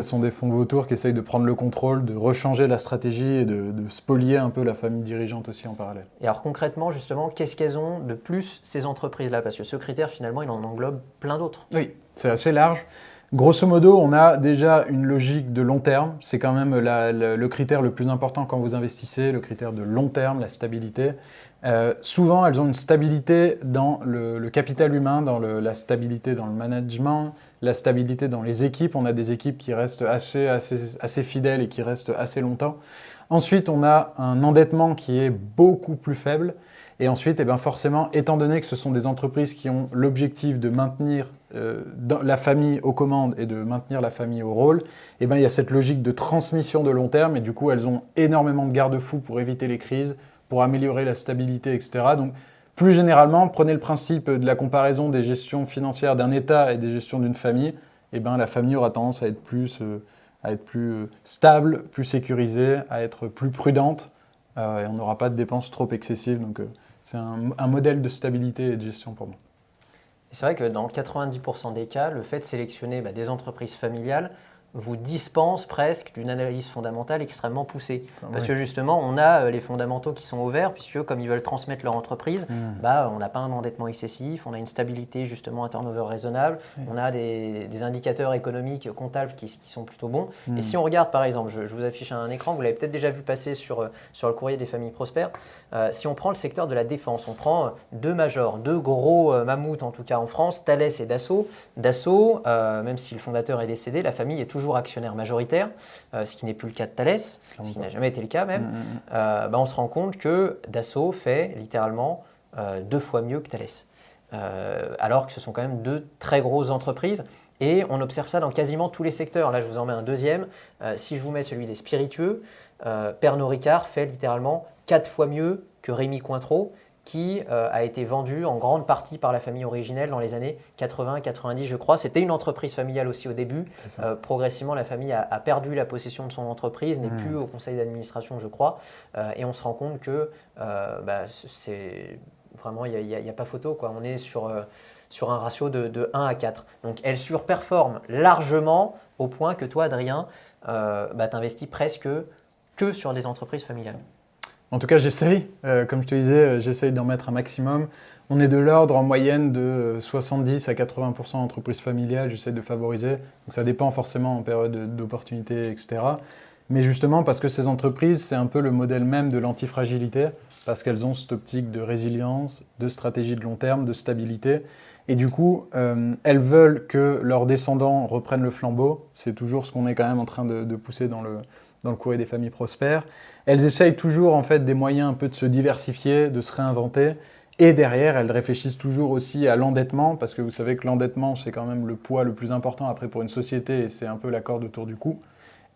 sont des fonds vautours qui essayent de prendre le contrôle, de rechanger la stratégie et de spolier un peu la famille dirigeante aussi en parallèle. Et alors concrètement, justement, qu'est-ce qu'elles ont de plus ces entreprises-là? Parce que ce critère, finalement, il en englobe plein d'autres. Oui, c'est assez large. Grosso modo, on a déjà une logique de long terme. C'est quand même le critère le plus important quand vous investissez, le critère de long terme, la stabilité. Souvent, elles ont une stabilité dans le capital humain, dans la stabilité dans le management, la stabilité dans les équipes. On a des équipes qui restent assez fidèles et qui restent assez longtemps. Ensuite, on a un endettement qui est beaucoup plus faible. Et ensuite, forcément, étant donné que ce sont des entreprises qui ont l'objectif de maintenir la famille aux commandes et de maintenir la famille au rôle, il y a cette logique de transmission de long terme. Et du coup, elles ont énormément de garde-fous pour éviter les crises, pour améliorer la stabilité, etc. Donc, plus généralement, prenez le principe de la comparaison des gestions financières d'un État et des gestions d'une famille. La famille aura tendance à être plus stable, plus sécurisée, à être plus prudente. Et on n'aura pas de dépenses trop excessives. Donc, c'est un modèle de stabilité et de gestion pour moi. C'est vrai que dans 90% des cas, le fait de sélectionner des entreprises familiales vous dispense presque d'une analyse fondamentale extrêmement poussée. Parce que justement, on a les fondamentaux qui sont ouverts, puisque comme ils veulent transmettre leur entreprise, on n'a pas un endettement excessif, on a une stabilité justement, un turnover raisonnable, on a des indicateurs économiques, comptables qui sont plutôt bons. Et si on regarde par exemple, je vous affiche un écran, vous l'avez peut-être déjà vu passer sur le courrier des familles prospères, si on prend le secteur de la défense, on prend deux majors, deux gros mammouths en tout cas en France, Thales et Dassault. Dassault, même si le fondateur est décédé, la famille est toujours actionnaire majoritaire, ce qui n'est plus le cas de Thales, ce qui n'a jamais été le cas même. On se rend compte que Dassault fait littéralement 2 fois mieux que Thales. Alors que ce sont quand même deux très grosses entreprises. Et on observe ça dans quasiment tous les secteurs. Là, je vous en mets un deuxième. Si je vous mets celui des spiritueux, Pernod Ricard fait littéralement 4 fois mieux que Rémy Cointreau, qui a été vendu en grande partie par la famille originelle dans les années 80-90, je crois. C'était une entreprise familiale aussi au début. Progressivement, la famille a perdu la possession de son entreprise, n'est plus au conseil d'administration, je crois. Et on se rend compte que c'est vraiment, il n'y a pas photo, quoi. On est sur un ratio de 1 à 4. Donc, elle surperforme largement au point que toi, Adrien, tu investis presque que sur des entreprises familiales. En tout cas, j'essaye. Comme je te disais, j'essaye d'en mettre un maximum. On est de l'ordre en moyenne de 70 à 80% d'entreprises familiales. J'essaye de favoriser. Donc ça dépend forcément en période d'opportunité, etc. Mais justement, parce que ces entreprises, c'est un peu le modèle même de l'antifragilité, parce qu'elles ont cette optique de résilience, de stratégie de long terme, de stabilité. Et du coup, elles veulent que leurs descendants reprennent le flambeau. C'est toujours ce qu'on est quand même en train de pousser dans le courrier des familles prospères. Elles essayent toujours en fait des moyens un peu de se diversifier, de se réinventer. Et derrière, elles réfléchissent toujours aussi à l'endettement, parce que vous savez que l'endettement, c'est quand même le poids le plus important après pour une société, et c'est un peu la corde autour du cou.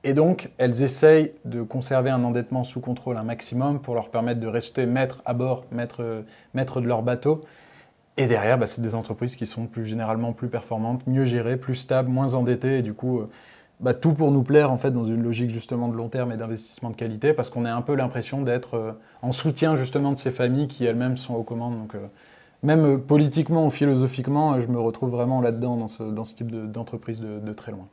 Et donc, elles essayent de conserver un endettement sous contrôle un maximum pour leur permettre de rester maîtres à bord, maîtres de leur bateau. Et derrière, c'est des entreprises qui sont généralement plus performantes, mieux gérées, plus stables, moins endettées, et du coup, tout pour nous plaire en fait dans une logique justement de long terme et d'investissement de qualité, parce qu'on a un peu l'impression d'être en soutien justement de ces familles qui elles-mêmes sont aux commandes. Donc, même politiquement ou philosophiquement, je me retrouve vraiment là-dedans dans ce type d'entreprise de très loin.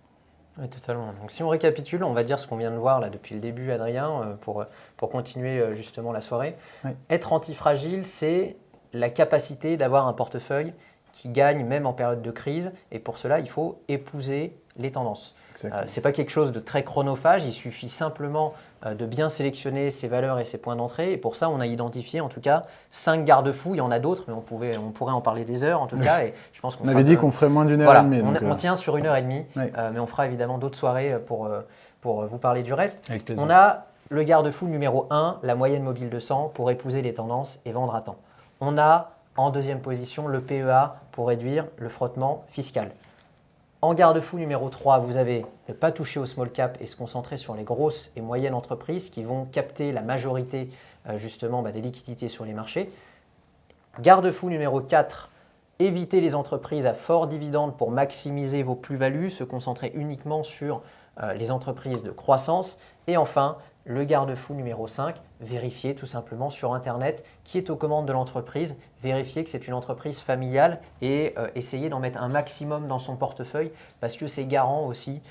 Oui, totalement. Donc si on récapitule, on va dire ce qu'on vient de voir là depuis le début, Adrien, pour continuer justement la soirée. Oui. Être antifragile, c'est la capacité d'avoir un portefeuille qui gagne même en période de crise. Et pour cela, il faut épouser les tendances. Ce n'est pas quelque chose de très chronophage, il suffit simplement de bien sélectionner ses valeurs et ses points d'entrée. Et pour ça, on a identifié en tout cas 5 garde-fous. Il y en a d'autres, mais on pourrait en parler des heures en tout cas. Et je pense qu'on avait dit qu'on ferait moins d'une heure voilà, et demie. On tient sur 1 heure et demie, oui. mais on fera évidemment d'autres soirées pour vous parler du reste. Avec plaisir. On a le garde-fou numéro 1, la moyenne mobile de 100 pour épouser les tendances et vendre à temps. On a en deuxième position le PEA pour réduire le frottement fiscal. En garde-fou numéro 3, vous avez ne pas toucher au small cap et se concentrer sur les grosses et moyennes entreprises qui vont capter la majorité justement des liquidités sur les marchés. Garde-fou numéro 4, éviter les entreprises à fort dividende pour maximiser vos plus-values, se concentrer uniquement sur les entreprises de croissance. Et enfin, le garde-fou numéro 5, vérifier tout simplement sur Internet qui est aux commandes de l'entreprise, vérifier que c'est une entreprise familiale et essayer d'en mettre un maximum dans son portefeuille parce que c'est garant aussi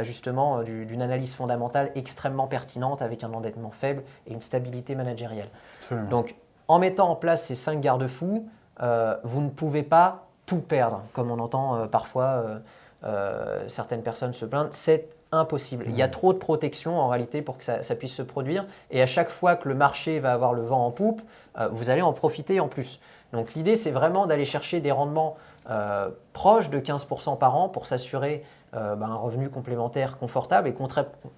justement d'une analyse fondamentale extrêmement pertinente avec un endettement faible et une stabilité managériale. Absolument. Donc, en mettant en place ces 5 garde-fous, vous ne pouvez pas tout perdre, comme on entend parfois certaines personnes se plaindre. C'est impossible. Il y a trop de protection en réalité pour que ça puisse se produire. Et à chaque fois que le marché va avoir le vent en poupe, vous allez en profiter en plus. Donc l'idée, c'est vraiment d'aller chercher des rendements proches de 15% par an pour s'assurer un revenu complémentaire confortable. Et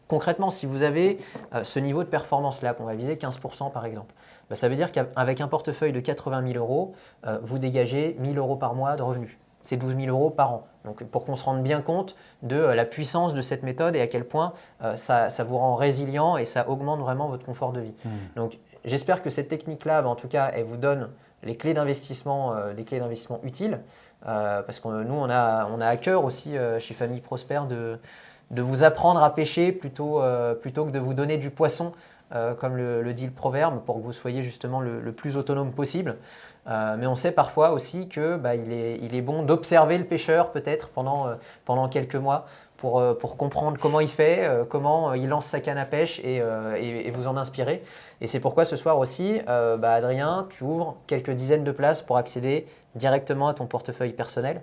concrètement, si vous avez ce niveau de performance-là, qu'on va viser 15% par exemple, ça veut dire qu'avec un portefeuille de 80 000 euros, vous dégagez 1 000 euros par mois de revenus. C'est 12 000 euros par an. Donc, pour qu'on se rende bien compte de la puissance de cette méthode et à quel point ça vous rend résilient et ça augmente vraiment votre confort de vie. Donc, j'espère que cette technique-là, en tout cas, elle vous donne les clés d'investissement, des clés d'investissement utiles. Parce que nous, on a à cœur aussi chez Famille Prosper de vous apprendre à pêcher plutôt que de vous donner du poisson, comme le dit le proverbe, pour que vous soyez justement le plus autonome possible. Mais on sait parfois aussi que il est bon d'observer le pêcheur peut-être pendant quelques mois pour comprendre comment il fait, comment il lance sa canne à pêche et vous en inspirer. Et c'est pourquoi ce soir aussi, Adrien, tu ouvres quelques dizaines de places pour accéder directement à ton portefeuille personnel.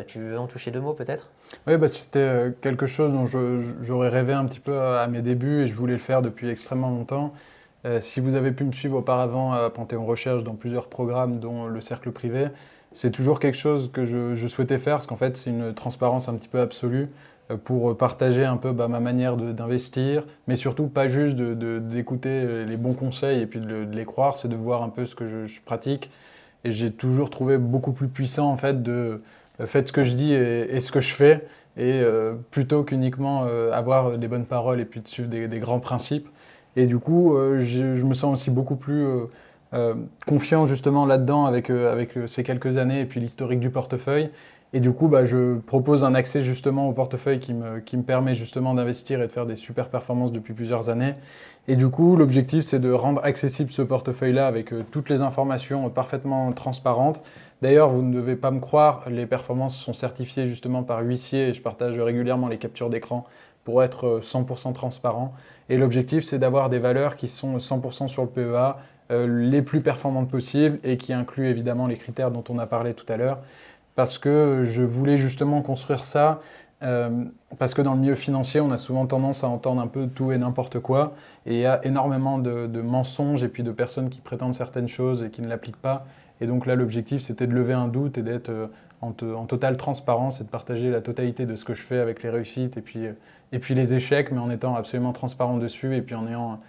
Tu veux en toucher 2 mots peut-être ? Oui, c'était quelque chose dont j'aurais rêvé un petit peu à mes débuts et je voulais le faire depuis extrêmement longtemps. Si vous avez pu me suivre auparavant à Panthéon Recherche dans plusieurs programmes, dont le cercle privé, c'est toujours quelque chose que je souhaitais faire parce qu'en fait, c'est une transparence un petit peu absolue pour partager un peu ma manière d'investir, mais surtout pas juste d'écouter les bons conseils et puis de les croire, c'est de voir un peu ce que je pratique. Et j'ai toujours trouvé beaucoup plus puissant en fait de faites ce que je dis et ce que je fais, et plutôt qu'uniquement avoir des bonnes paroles et puis de suivre des grands principes. Et du coup, je me sens aussi beaucoup plus confiant justement là-dedans avec ces quelques années et puis l'historique du portefeuille. Et du coup, je propose un accès justement au portefeuille qui me permet justement d'investir et de faire des super performances depuis plusieurs années. Et du coup, l'objectif, c'est de rendre accessible ce portefeuille-là avec toutes les informations parfaitement transparentes. D'ailleurs, vous ne devez pas me croire, les performances sont certifiées justement par huissier et je partage régulièrement les captures d'écran pour être 100% transparent. Et l'objectif, c'est d'avoir des valeurs qui sont 100% sur le PEA, les plus performantes possibles et qui incluent évidemment les critères dont on a parlé tout à l'heure. Parce que je voulais justement construire ça, parce que dans le milieu financier, on a souvent tendance à entendre un peu tout et n'importe quoi, et il y a énormément de mensonges et puis de personnes qui prétendent certaines choses et qui ne l'appliquent pas. Et donc là, l'objectif, c'était de lever un doute et d'être en totale transparence et de partager la totalité de ce que je fais avec les réussites et puis les échecs, mais en étant absolument transparent dessus et puis en ayant,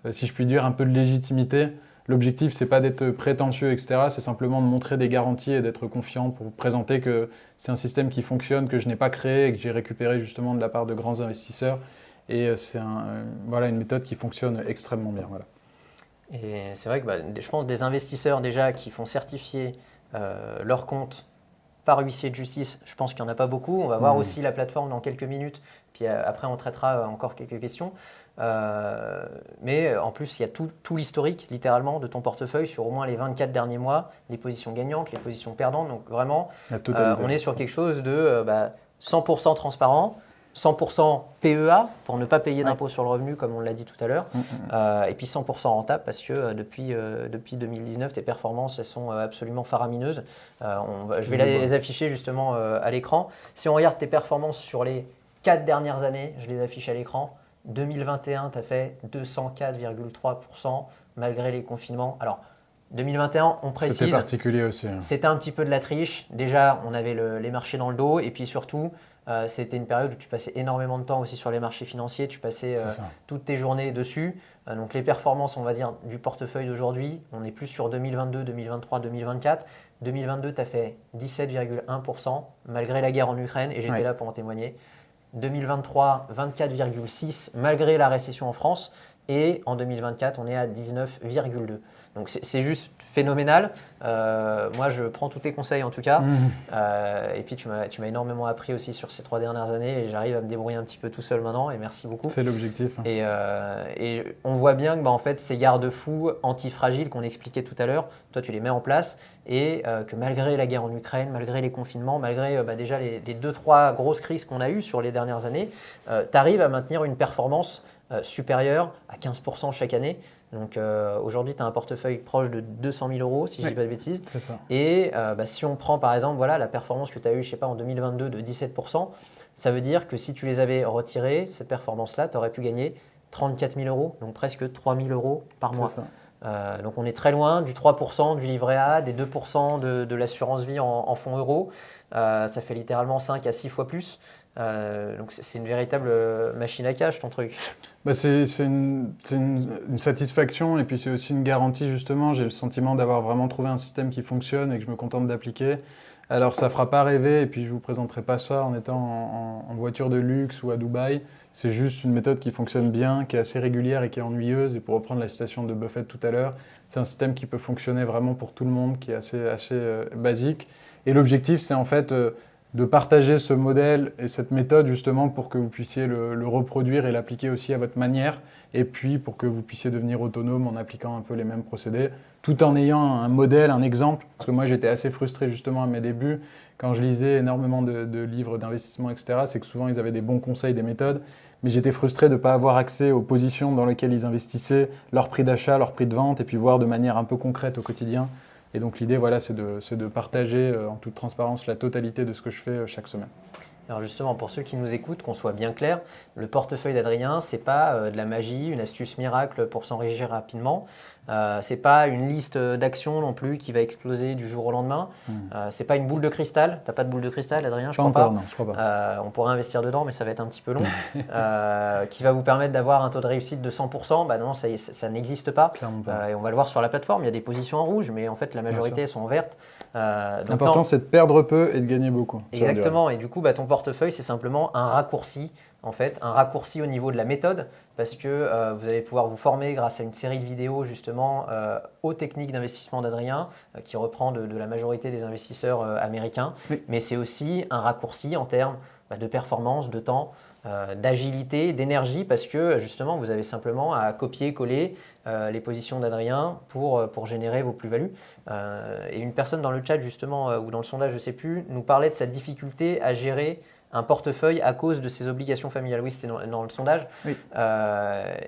si je puis dire, un peu de légitimité. L'objectif, c'est pas d'être prétentieux, etc. C'est simplement de montrer des garanties et d'être confiant pour présenter que c'est un système qui fonctionne, que je n'ai pas créé et que j'ai récupéré justement de la part de grands investisseurs. Et c'est une méthode qui fonctionne extrêmement bien. Voilà. Et c'est vrai que je pense des investisseurs déjà qui font certifier leur compte par huissier de justice, je pense qu'il n'y en a pas beaucoup. On va voir aussi la plateforme dans quelques minutes, puis après on traitera encore quelques questions. Mais en plus, il y a tout l'historique, littéralement, de ton portefeuille sur au moins les 24 derniers mois, les positions gagnantes, les positions perdantes. Donc vraiment, on est sur quelque chose de 100% transparent, 100% PEA, pour ne pas payer d'impôt sur le revenu, comme on l'a dit tout à l'heure, et puis 100% rentable, parce que depuis 2019, tes performances, elles sont absolument faramineuses. Je vais les afficher justement à l'écran. Si on regarde tes performances sur les 4 dernières années, je les affiche à l'écran. 2021, tu as fait 204,3% malgré les confinements. Alors, 2021, on précise. C'était particulier aussi. C'était un petit peu de la triche. Déjà, on avait les marchés dans le dos. Et puis surtout, c'était une période où tu passais énormément de temps aussi sur les marchés financiers. Tu passais toutes tes journées dessus. Donc, les performances, on va dire, du portefeuille d'aujourd'hui, on est plus sur 2022, 2023, 2024. 2022, tu as fait 17,1% malgré la guerre en Ukraine. Et j'étais là pour en témoigner. 2023, 24,6 malgré la récession en France. Et en 2024, on est à 19,2. Donc c'est juste phénoménal. Moi, je prends tous tes conseils en tout cas. Et puis, tu m'as énormément appris aussi sur ces 3 dernières années. Et j'arrive à me débrouiller un petit peu tout seul maintenant. Et merci beaucoup. C'est l'objectif. Et on voit bien que en fait, ces garde-fous antifragiles qu'on expliquait tout à l'heure, toi, tu les mets en place. Et que malgré la guerre en Ukraine, malgré les confinements, malgré déjà les 2-3 grosses crises qu'on a eues sur les dernières années, tu arrives à maintenir une performance supérieure à 15% chaque année. Donc aujourd'hui, tu as un portefeuille proche de 200 000 euros, si je ne dis pas de bêtises. C'est ça. Et si on prend par exemple la performance que tu as eue, je sais pas, en 2022 de 17%, ça veut dire que si tu les avais retirées, cette performance-là, tu aurais pu gagner 34 000 euros, donc presque 3 000 euros par mois. C'est ça. Donc on est très loin du 3% du livret A, des 2% de l'assurance vie en fonds euros. Ça fait littéralement 5 à 6 fois plus. Donc c'est une véritable machine à cash ton truc. C'est une satisfaction et puis c'est aussi une garantie justement. J'ai le sentiment d'avoir vraiment trouvé un système qui fonctionne et que je me contente d'appliquer. Alors ça ne fera pas rêver et puis je ne vous présenterai pas ça en étant en voiture de luxe ou à Dubaï. C'est juste une méthode qui fonctionne bien, qui est assez régulière et qui est ennuyeuse. Et pour reprendre la citation de Buffett tout à l'heure, c'est un système qui peut fonctionner vraiment pour tout le monde, qui est assez basique. Et l'objectif, c'est en fait de partager ce modèle et cette méthode justement pour que vous puissiez le reproduire et l'appliquer aussi à votre manière. Et puis pour que vous puissiez devenir autonome en appliquant un peu les mêmes procédés, tout en ayant un modèle, un exemple. Parce que moi, j'étais assez frustré justement à mes débuts. Quand je lisais énormément de livres d'investissement, etc., c'est que souvent, ils avaient des bons conseils, des méthodes. Mais j'étais frustré de ne pas avoir accès aux positions dans lesquelles ils investissaient, leur prix d'achat, leur prix de vente, et puis voir de manière un peu concrète au quotidien. Et donc l'idée, voilà, c'est de partager en toute transparence la totalité de ce que je fais chaque semaine. Alors justement, pour ceux qui nous écoutent, qu'on soit bien clair, le portefeuille d'Adrien, c'est pas de la magie, une astuce miracle pour s'enrichir rapidement. C'est pas une liste d'actions non plus qui va exploser du jour au lendemain. C'est pas une boule de cristal. T'as pas de boule de cristal, Adrien, je crois pas. Non, je crois pas. On pourrait investir dedans, mais ça va être un petit peu long. Qui va vous permettre d'avoir un taux de réussite de 100%. Bah non, ça n'existe pas. Clairement pas. Et on va le voir sur la plateforme. Il y a des positions en rouge, mais en fait, la majorité elles sont en verte. L'important, c'est de perdre peu et de gagner beaucoup. Exactement. Et du coup, ton portefeuille, c'est simplement un raccourci. En fait, un raccourci au niveau de la méthode, parce que vous allez pouvoir vous former grâce à une série de vidéos justement aux techniques d'investissement d'Adrien, qui reprend de la majorité des investisseurs américains. Oui. Mais c'est aussi un raccourci en termes de performance, de temps, d'agilité, d'énergie, parce que justement, vous avez simplement à copier-coller les positions d'Adrien pour générer vos plus-values. Et une personne dans le chat justement, ou dans le sondage, je ne sais plus, nous parlait de sa difficulté à gérer un portefeuille à cause de ses obligations familiales. Oui, c'était dans le sondage. Oui.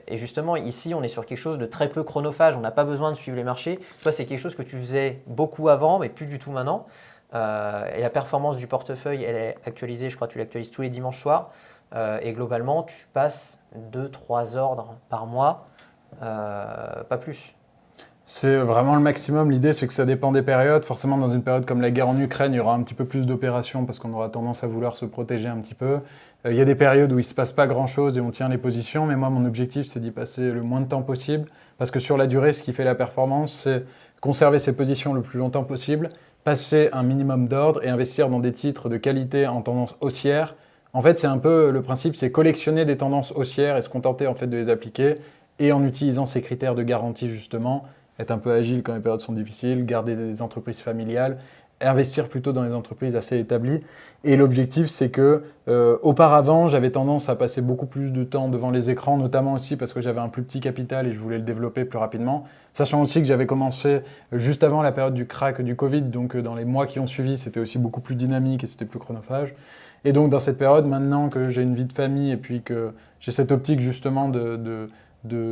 Et justement, ici, on est sur quelque chose de très peu chronophage. On n'a pas besoin de suivre les marchés. Toi, c'est quelque chose que tu faisais beaucoup avant, mais plus du tout maintenant. Et la performance du portefeuille, elle est actualisée. Je crois que tu l'actualises tous les dimanches soirs. Et globalement, tu passes 2-3 ordres par mois, pas plus. C'est vraiment le maximum. L'idée, c'est que ça dépend des périodes. Forcément, dans une période comme la guerre en Ukraine, il y aura un petit peu plus d'opérations parce qu'on aura tendance à vouloir se protéger un petit peu. Il y a des périodes où il ne se passe pas grand-chose et on tient les positions. Mais moi, mon objectif, c'est d'y passer le moins de temps possible. Parce que sur la durée, ce qui fait la performance, c'est conserver ses positions le plus longtemps possible, passer un minimum d'ordre et investir dans des titres de qualité en tendance haussière. En fait, c'est un peu le principe, c'est collectionner des tendances haussières et se contenter en fait de les appliquer. Et en utilisant ces critères de garantie, justement, être un peu agile quand les périodes sont difficiles, garder des entreprises familiales, investir plutôt dans les entreprises assez établies. Et l'objectif, c'est que auparavant, j'avais tendance à passer beaucoup plus de temps devant les écrans, notamment aussi parce que j'avais un plus petit capital et je voulais le développer plus rapidement. Sachant aussi que j'avais commencé juste avant la période du crack du Covid, donc dans les mois qui ont suivi, c'était aussi beaucoup plus dynamique et c'était plus chronophage. Et donc dans cette période, maintenant que j'ai une vie de famille et puis que j'ai cette optique justement de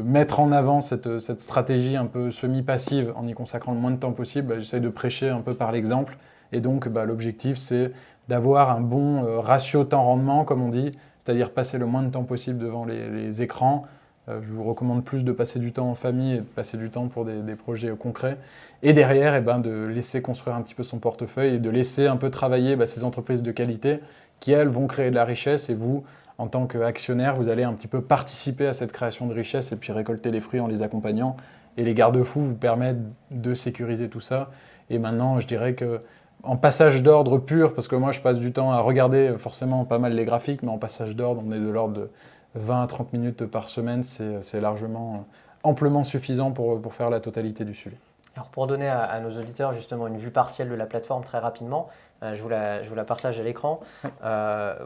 mettre en avant cette stratégie un peu semi-passive en y consacrant le moins de temps possible, j'essaie de prêcher un peu par l'exemple. Et donc l'objectif, c'est d'avoir un bon ratio temps-rendement, comme on dit, c'est-à-dire passer le moins de temps possible devant les écrans. Je vous recommande plus de passer du temps en famille et de passer du temps pour des projets concrets. Et derrière, de laisser construire un petit peu son portefeuille et de laisser un peu travailler ces entreprises de qualité qui, elles, vont créer de la richesse. Et vous, en tant qu'actionnaire, vous allez un petit peu participer à cette création de richesse et puis récolter les fruits en les accompagnant. Et les garde-fous vous permettent de sécuriser tout ça. Et maintenant, je dirais que en passage d'ordre pur, parce que moi je passe du temps à regarder forcément pas mal les graphiques, mais en passage d'ordre, on est de l'ordre de 20 à 30 minutes par semaine, c'est largement, amplement suffisant pour faire la totalité du suivi. Alors pour donner à nos auditeurs justement une vue partielle de la plateforme très rapidement, je vous la partage à l'écran.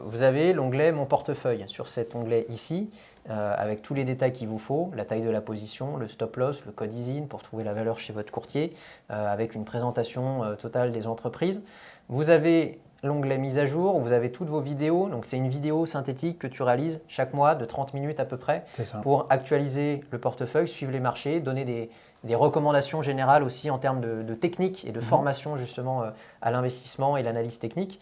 Vous avez l'onglet Mon portefeuille. Sur cet onglet ici, avec tous les détails qu'il vous faut, la taille de la position, le stop loss, le code ISIN pour trouver la valeur chez votre courtier, avec une présentation totale des entreprises. Vous avez l'onglet mise à jour, vous avez toutes vos vidéos. Donc c'est une vidéo synthétique que tu réalises chaque mois de 30 minutes à peu près pour actualiser le portefeuille, suivre les marchés, donner des recommandations générales aussi en termes de technique et de formation justement à l'investissement et l'analyse technique.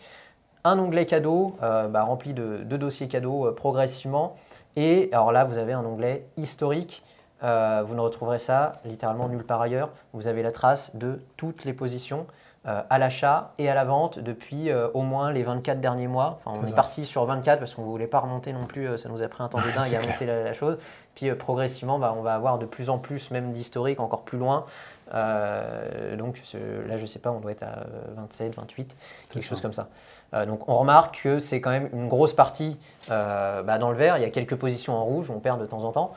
Un onglet cadeau rempli de dossiers cadeaux progressivement. Et alors là, vous avez un onglet historique. Vous ne retrouverez ça littéralement nulle part ailleurs. Vous avez la trace de toutes les positions à l'achat et à la vente depuis au moins les 24 derniers mois. Enfin, on est parti sur 24 parce qu'on ne voulait pas remonter non plus. Ça nous a pris un temps de dingue à monter la chose. Puis progressivement, on va avoir de plus en plus même d'historique encore plus loin. Donc là, je ne sais pas, on doit être à 27, 28, quelque chose comme ça. Donc on remarque que c'est quand même une grosse partie dans le vert. Il y a quelques positions en rouge, on perd de temps en temps.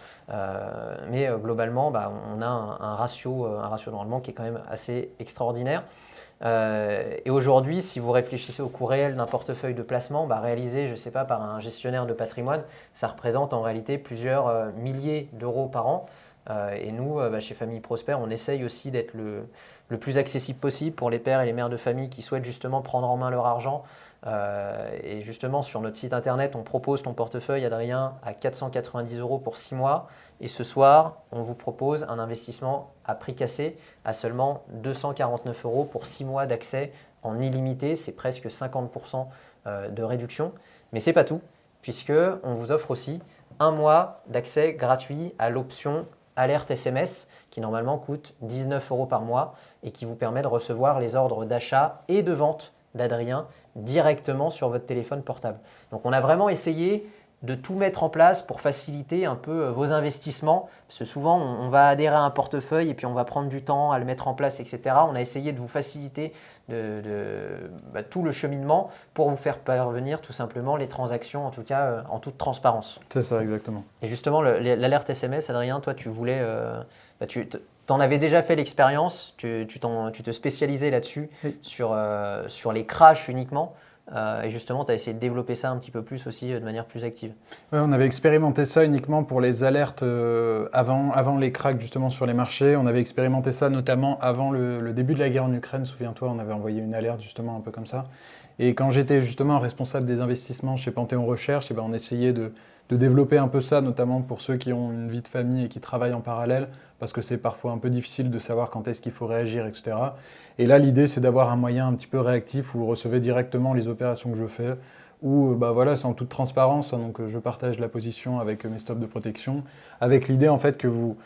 Mais globalement, on a un ratio de rendement qui est quand même assez extraordinaire. Et aujourd'hui, si vous réfléchissez au coût réel d'un portefeuille de placement, réalisé, je ne sais pas, par un gestionnaire de patrimoine, ça représente en réalité plusieurs milliers d'euros par an. Et nous, chez Famille Prospère, on essaye aussi d'être le plus accessible possible pour les pères et les mères de famille qui souhaitent justement prendre en main leur argent. Et justement, sur notre site internet, on propose ton portefeuille, Adrien, à 490 € pour 6 mois. Et ce soir, on vous propose un investissement à prix cassé à seulement 249 € pour 6 mois d'accès en illimité. C'est presque 50% de réduction. Mais ce n'est pas tout, puisqu'on vous offre aussi un mois d'accès gratuit à l'option alerte SMS qui normalement coûte 19 € par mois et qui vous permet de recevoir les ordres d'achat et de vente d'Adrien directement sur votre téléphone portable. Donc on a vraiment essayé de tout mettre en place pour faciliter un peu vos investissements. Parce que souvent, on va adhérer à un portefeuille et puis on va prendre du temps à le mettre en place, etc. On a essayé de vous faciliter tout le cheminement pour vous faire parvenir tout simplement les transactions, en tout cas en toute transparence. C'est ça, exactement. Et justement, l'alerte SMS, Adrien, toi, tu voulais… tu en avais déjà fait l'expérience, tu te spécialisais là-dessus, oui, sur les crashs uniquement. Et justement, tu as essayé de développer ça un petit peu plus aussi de manière plus active. Ouais, on avait expérimenté ça uniquement pour les alertes avant les cracks justement sur les marchés. On avait expérimenté ça notamment avant le début de la guerre en Ukraine. Souviens-toi, on avait envoyé une alerte justement un peu comme ça. Et quand j'étais justement responsable des investissements chez Panthéon Recherche, on essayait de développer un peu ça, notamment pour ceux qui ont une vie de famille et qui travaillent en parallèle, parce que c'est parfois un peu difficile de savoir quand est-ce qu'il faut réagir, etc. Et là, l'idée, c'est d'avoir un moyen un petit peu réactif où vous recevez directement les opérations que je fais, où c'est en toute transparence, hein, donc je partage la position avec mes stops de protection, avec l'idée en fait que vous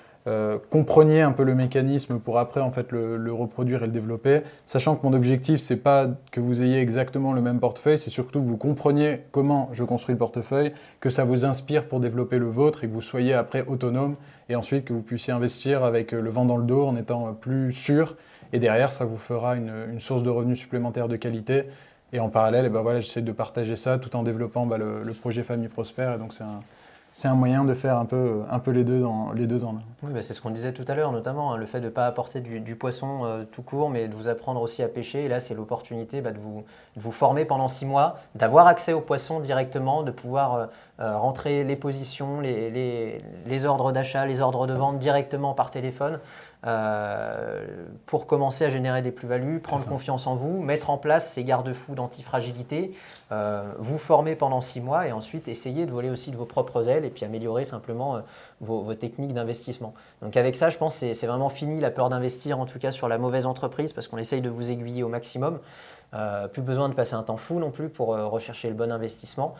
compreniez un peu le mécanisme pour après en fait le reproduire et le développer, sachant que mon objectif c'est pas que vous ayez exactement le même portefeuille, c'est surtout que vous compreniez comment je construis le portefeuille, que ça vous inspire pour développer le vôtre et que vous soyez après autonome et ensuite que vous puissiez investir avec le vent dans le dos en étant plus sûr et derrière ça vous fera une source de revenus supplémentaires de qualité et en parallèle j'essaie de partager ça tout en développant le projet Famille Prospère et donc c'est un moyen de faire un peu les deux en un. Oui, c'est ce qu'on disait tout à l'heure, notamment le fait de ne pas apporter du poisson tout court, mais de vous apprendre aussi à pêcher. Et là, c'est l'opportunité de vous former pendant 6 mois, d'avoir accès au poisson directement, de pouvoir rentrer les positions, les ordres d'achat, les ordres de vente directement par téléphone. Pour commencer à générer des plus-values, prendre confiance en vous, mettre en place ces garde-fous d'antifragilité, vous former pendant 6 mois et ensuite essayer de voler aussi de vos propres ailes et puis améliorer simplement vos techniques d'investissement. Donc avec ça, je pense que c'est vraiment fini la peur d'investir, en tout cas sur la mauvaise entreprise, parce qu'on essaye de vous aiguiller au maximum. Plus besoin de passer un temps fou non plus pour rechercher le bon investissement.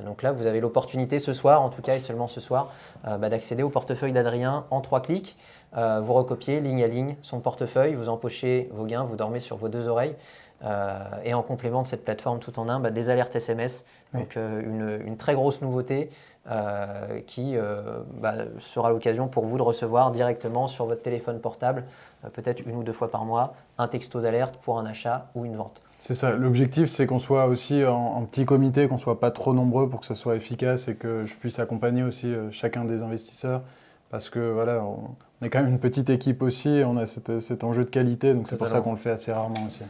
Donc là, vous avez l'opportunité ce soir, en tout cas et seulement ce soir, d'accéder au portefeuille d'Adrien en 3 clics. Vous recopiez ligne à ligne son portefeuille, vous empochez vos gains, vous dormez sur vos 2 oreilles. Et en complément de cette plateforme tout en un, des alertes SMS. Donc une très grosse nouveauté qui sera l'occasion pour vous de recevoir directement sur votre téléphone portable, peut-être 1 ou 2 fois par mois, un texto d'alerte pour un achat ou une vente. C'est ça. L'objectif, c'est qu'on soit aussi en petit comité, qu'on ne soit pas trop nombreux pour que ce soit efficace et que je puisse accompagner aussi chacun des investisseurs. Parce que voilà, on est quand même une petite équipe aussi et on a cet enjeu de qualité, donc c'est pour ça qu'on le fait assez rarement aussi.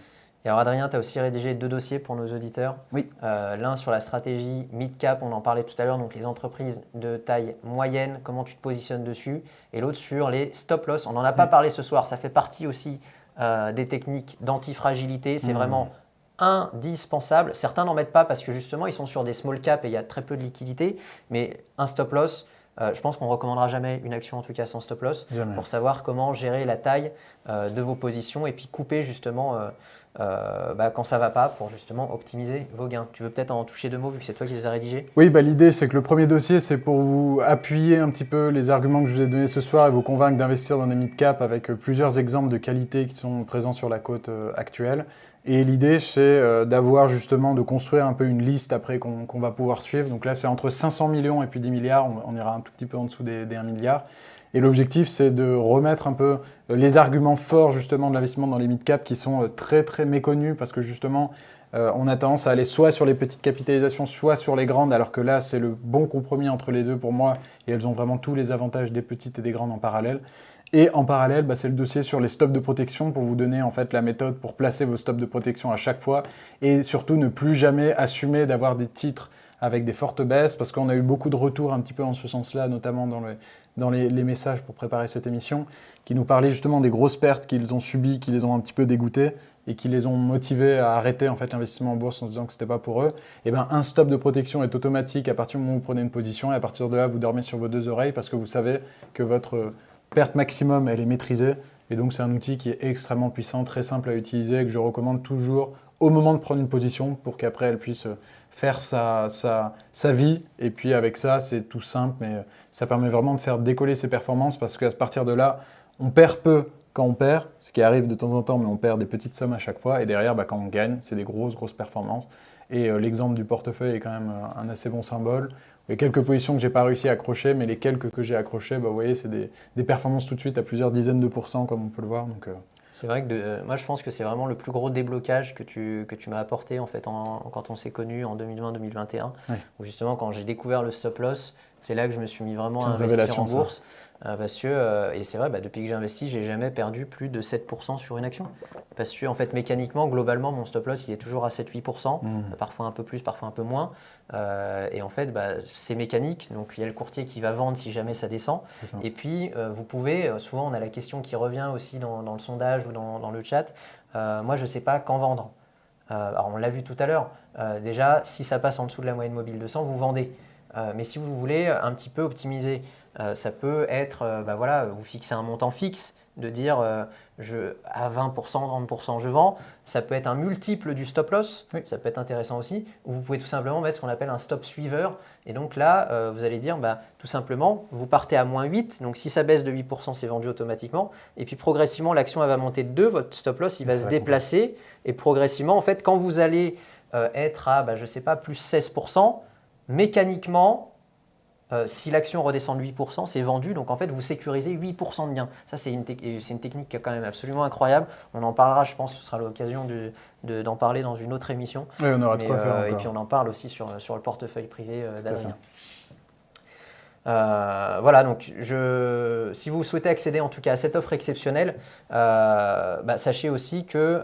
Et alors Adrien, tu as aussi rédigé 2 dossiers pour nos auditeurs. Oui. L'un sur la stratégie mid-cap, on en parlait tout à l'heure, donc les entreprises de taille moyenne, comment tu te positionnes dessus. Et l'autre sur les stop-loss. On n'en a pas parlé ce soir, ça fait partie aussi des techniques d'antifragilité. C'est vraiment indispensable. Certains n'en mettent pas parce que justement, ils sont sur des small cap et il y a très peu de liquidité. Mais un stop-loss, je pense qu'on ne recommandera jamais une action en tout cas sans stop-loss pour savoir comment gérer la taille de vos positions et puis couper justement quand ça ne va pas pour justement optimiser vos gains. Tu veux peut-être en toucher 2 mots vu que c'est toi qui les as rédigés? Oui, l'idée c'est que le premier dossier c'est pour vous appuyer un petit peu les arguments que je vous ai donnés ce soir et vous convaincre d'investir dans des mid-cap avec plusieurs exemples de qualité qui sont présents sur la côte actuelle. Et l'idée c'est d'avoir justement de construire un peu une liste après qu'on va pouvoir suivre. Donc là c'est entre 500 millions et puis 10 milliards, on ira un tout petit peu en dessous des 1 milliard. Et l'objectif, c'est de remettre un peu les arguments forts justement de l'investissement dans les mid-cap qui sont très très méconnus parce que justement, on a tendance à aller soit sur les petites capitalisations, soit sur les grandes, alors que là, c'est le bon compromis entre les deux pour moi et elles ont vraiment tous les avantages des petites et des grandes en parallèle. Et en parallèle, c'est le dossier sur les stops de protection pour vous donner en fait la méthode pour placer vos stops de protection à chaque fois et surtout ne plus jamais assumer d'avoir des titres avec des fortes baisses parce qu'on a eu beaucoup de retours un petit peu en ce sens-là, notamment dans les messages pour préparer cette émission, qui nous parlaient justement des grosses pertes qu'ils ont subies, qui les ont un petit peu dégoûtés et qui les ont motivés à arrêter en fait l'investissement en bourse en se disant que c'était pas pour eux. Et un stop de protection est automatique à partir du moment où vous prenez une position et à partir de là, vous dormez sur vos 2 oreilles parce que vous savez que votre perte maximum, elle est maîtrisée. Et donc, c'est un outil qui est extrêmement puissant, très simple à utiliser et que je recommande toujours au moment de prendre une position pour qu'après, elle puisse faire sa vie. Et puis, avec ça, c'est tout simple, mais ça permet vraiment de faire décoller ses performances parce qu'à partir de là, on perd peu quand on perd, ce qui arrive de temps en temps, mais on perd des petites sommes à chaque fois. Et derrière, quand on gagne, c'est des grosses performances. Et l'exemple du portefeuille est quand même un assez bon symbole. Il y a quelques positions que je n'ai pas réussi à accrocher, mais les quelques que j'ai accrochées, vous voyez, c'est des performances tout de suite à plusieurs dizaines de pourcents, comme on peut le voir. Donc, C'est vrai que moi, je pense que c'est vraiment le plus gros déblocage que tu m'as apporté en fait, quand on s'est connus en 2020-2021. Ouais. Où justement, quand j'ai découvert le stop-loss, c'est là que je me suis mis vraiment à investir en bourse. Parce que, et c'est vrai, depuis que j'ai investi, j'ai jamais perdu plus de 7% sur une action. Parce que, en fait, mécaniquement, globalement, mon stop-loss, il est toujours à 7-8%, parfois un peu plus, parfois un peu moins. Et en fait, c'est mécanique. Donc, il y a le courtier qui va vendre si jamais ça descend. Et puis, vous pouvez, souvent, on a la question qui revient aussi dans le sondage ou dans le chat. Moi, je ne sais pas quand vendre. Alors, on l'a vu tout à l'heure. Déjà, si ça passe en dessous de la moyenne mobile 200, vous vendez. Mais si vous voulez un petit peu optimiser, ça peut être, vous fixez un montant fixe, de dire à 20%, 30% je vends. Ça peut être un multiple du stop loss, ça peut être intéressant aussi. Ou vous pouvez tout simplement mettre ce qu'on appelle un stop suiveur. Et donc là, vous allez dire, tout simplement, vous partez à moins 8. Donc si ça baisse de 8%, c'est vendu automatiquement. Et puis progressivement, l'action elle va monter de 2. Votre stop loss, il va se déplacer. Et progressivement, en fait, quand vous allez être à, plus 16%, mécaniquement, si l'action redescend de 8%, c'est vendu. Donc en fait, vous sécurisez 8% de gain. Ça, c'est une technique qui est quand même absolument incroyable. On en parlera, je pense, ce sera l'occasion d'en parler dans une autre émission. Oui, on aura de quoi faire encore. Et puis on en parle aussi sur le portefeuille privé d'Adrien. Voilà, donc si vous souhaitez accéder en tout cas à cette offre exceptionnelle, sachez aussi que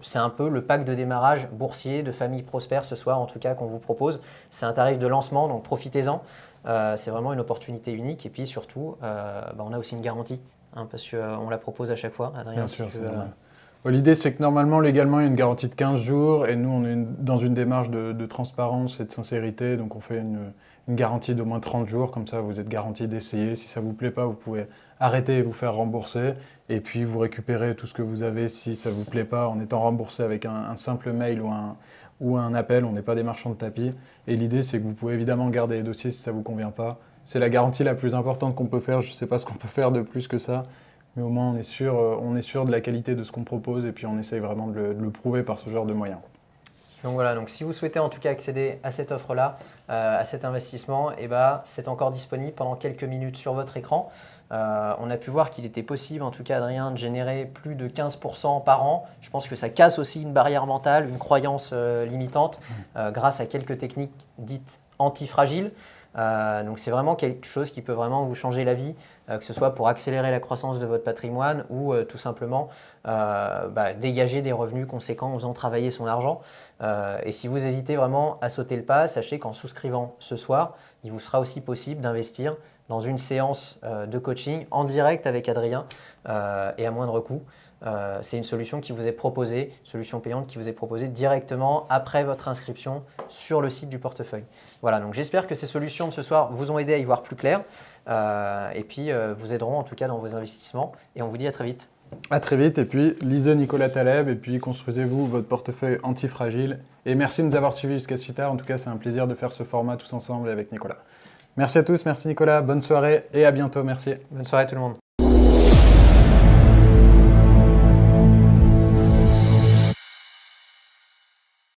c'est un peu le pack de démarrage boursier de Famille Prospère ce soir, en tout cas qu'on vous propose. C'est un tarif de lancement, donc profitez-en. C'est vraiment une opportunité unique. Et puis surtout, on a aussi une garantie, parce qu'on la propose à chaque fois. Adrien, Bien sûr, l'idée, c'est que normalement, légalement, il y a une garantie de 15 jours et nous, on est dans une démarche de transparence et de sincérité. Donc, on fait une garantie d'au moins 30 jours. Comme ça, vous êtes garanti d'essayer. Si ça ne vous plaît pas, vous pouvez arrêter et vous faire rembourser. Et puis, vous récupérez tout ce que vous avez si ça ne vous plaît pas en étant remboursé avec un simple mail ou un appel. On n'est pas des marchands de tapis. Et l'idée, c'est que vous pouvez évidemment garder les dossiers si ça ne vous convient pas. C'est la garantie la plus importante qu'on peut faire. Je ne sais pas ce qu'on peut faire de plus que ça. Mais au moins, on est sûr de la qualité de ce qu'on propose et puis on essaye vraiment de le prouver par ce genre de moyens. Donc voilà, donc si vous souhaitez en tout cas accéder à cette offre-là, à cet investissement, c'est encore disponible pendant quelques minutes sur votre écran. On a pu voir qu'il était possible, en tout cas Adrien, de générer plus de 15% par an. Je pense que ça casse aussi une barrière mentale, une croyance limitante, grâce à quelques techniques dites antifragiles. Donc c'est vraiment quelque chose qui peut vraiment vous changer la vie, que ce soit pour accélérer la croissance de votre patrimoine ou tout simplement dégager des revenus conséquents en faisant travailler son argent. Et si vous hésitez vraiment à sauter le pas, sachez qu'en souscrivant ce soir, il vous sera aussi possible d'investir dans une séance de coaching en direct avec Adrien et à moindre coût. C'est une solution qui vous est proposée, solution payante qui vous est proposée directement après votre inscription sur le site du portefeuille. Voilà, donc j'espère que ces solutions de ce soir vous ont aidé à y voir plus clair et puis vous aideront en tout cas dans vos investissements. Et on vous dit à très vite. À très vite et puis lisez Nicolas Taleb et puis construisez-vous votre portefeuille antifragile. Et merci de nous avoir suivis jusqu'à ce tard. En tout cas, c'est un plaisir de faire ce format tous ensemble avec Nicolas. Merci à tous, merci Nicolas, bonne soirée et à bientôt, merci. Bonne soirée tout le monde.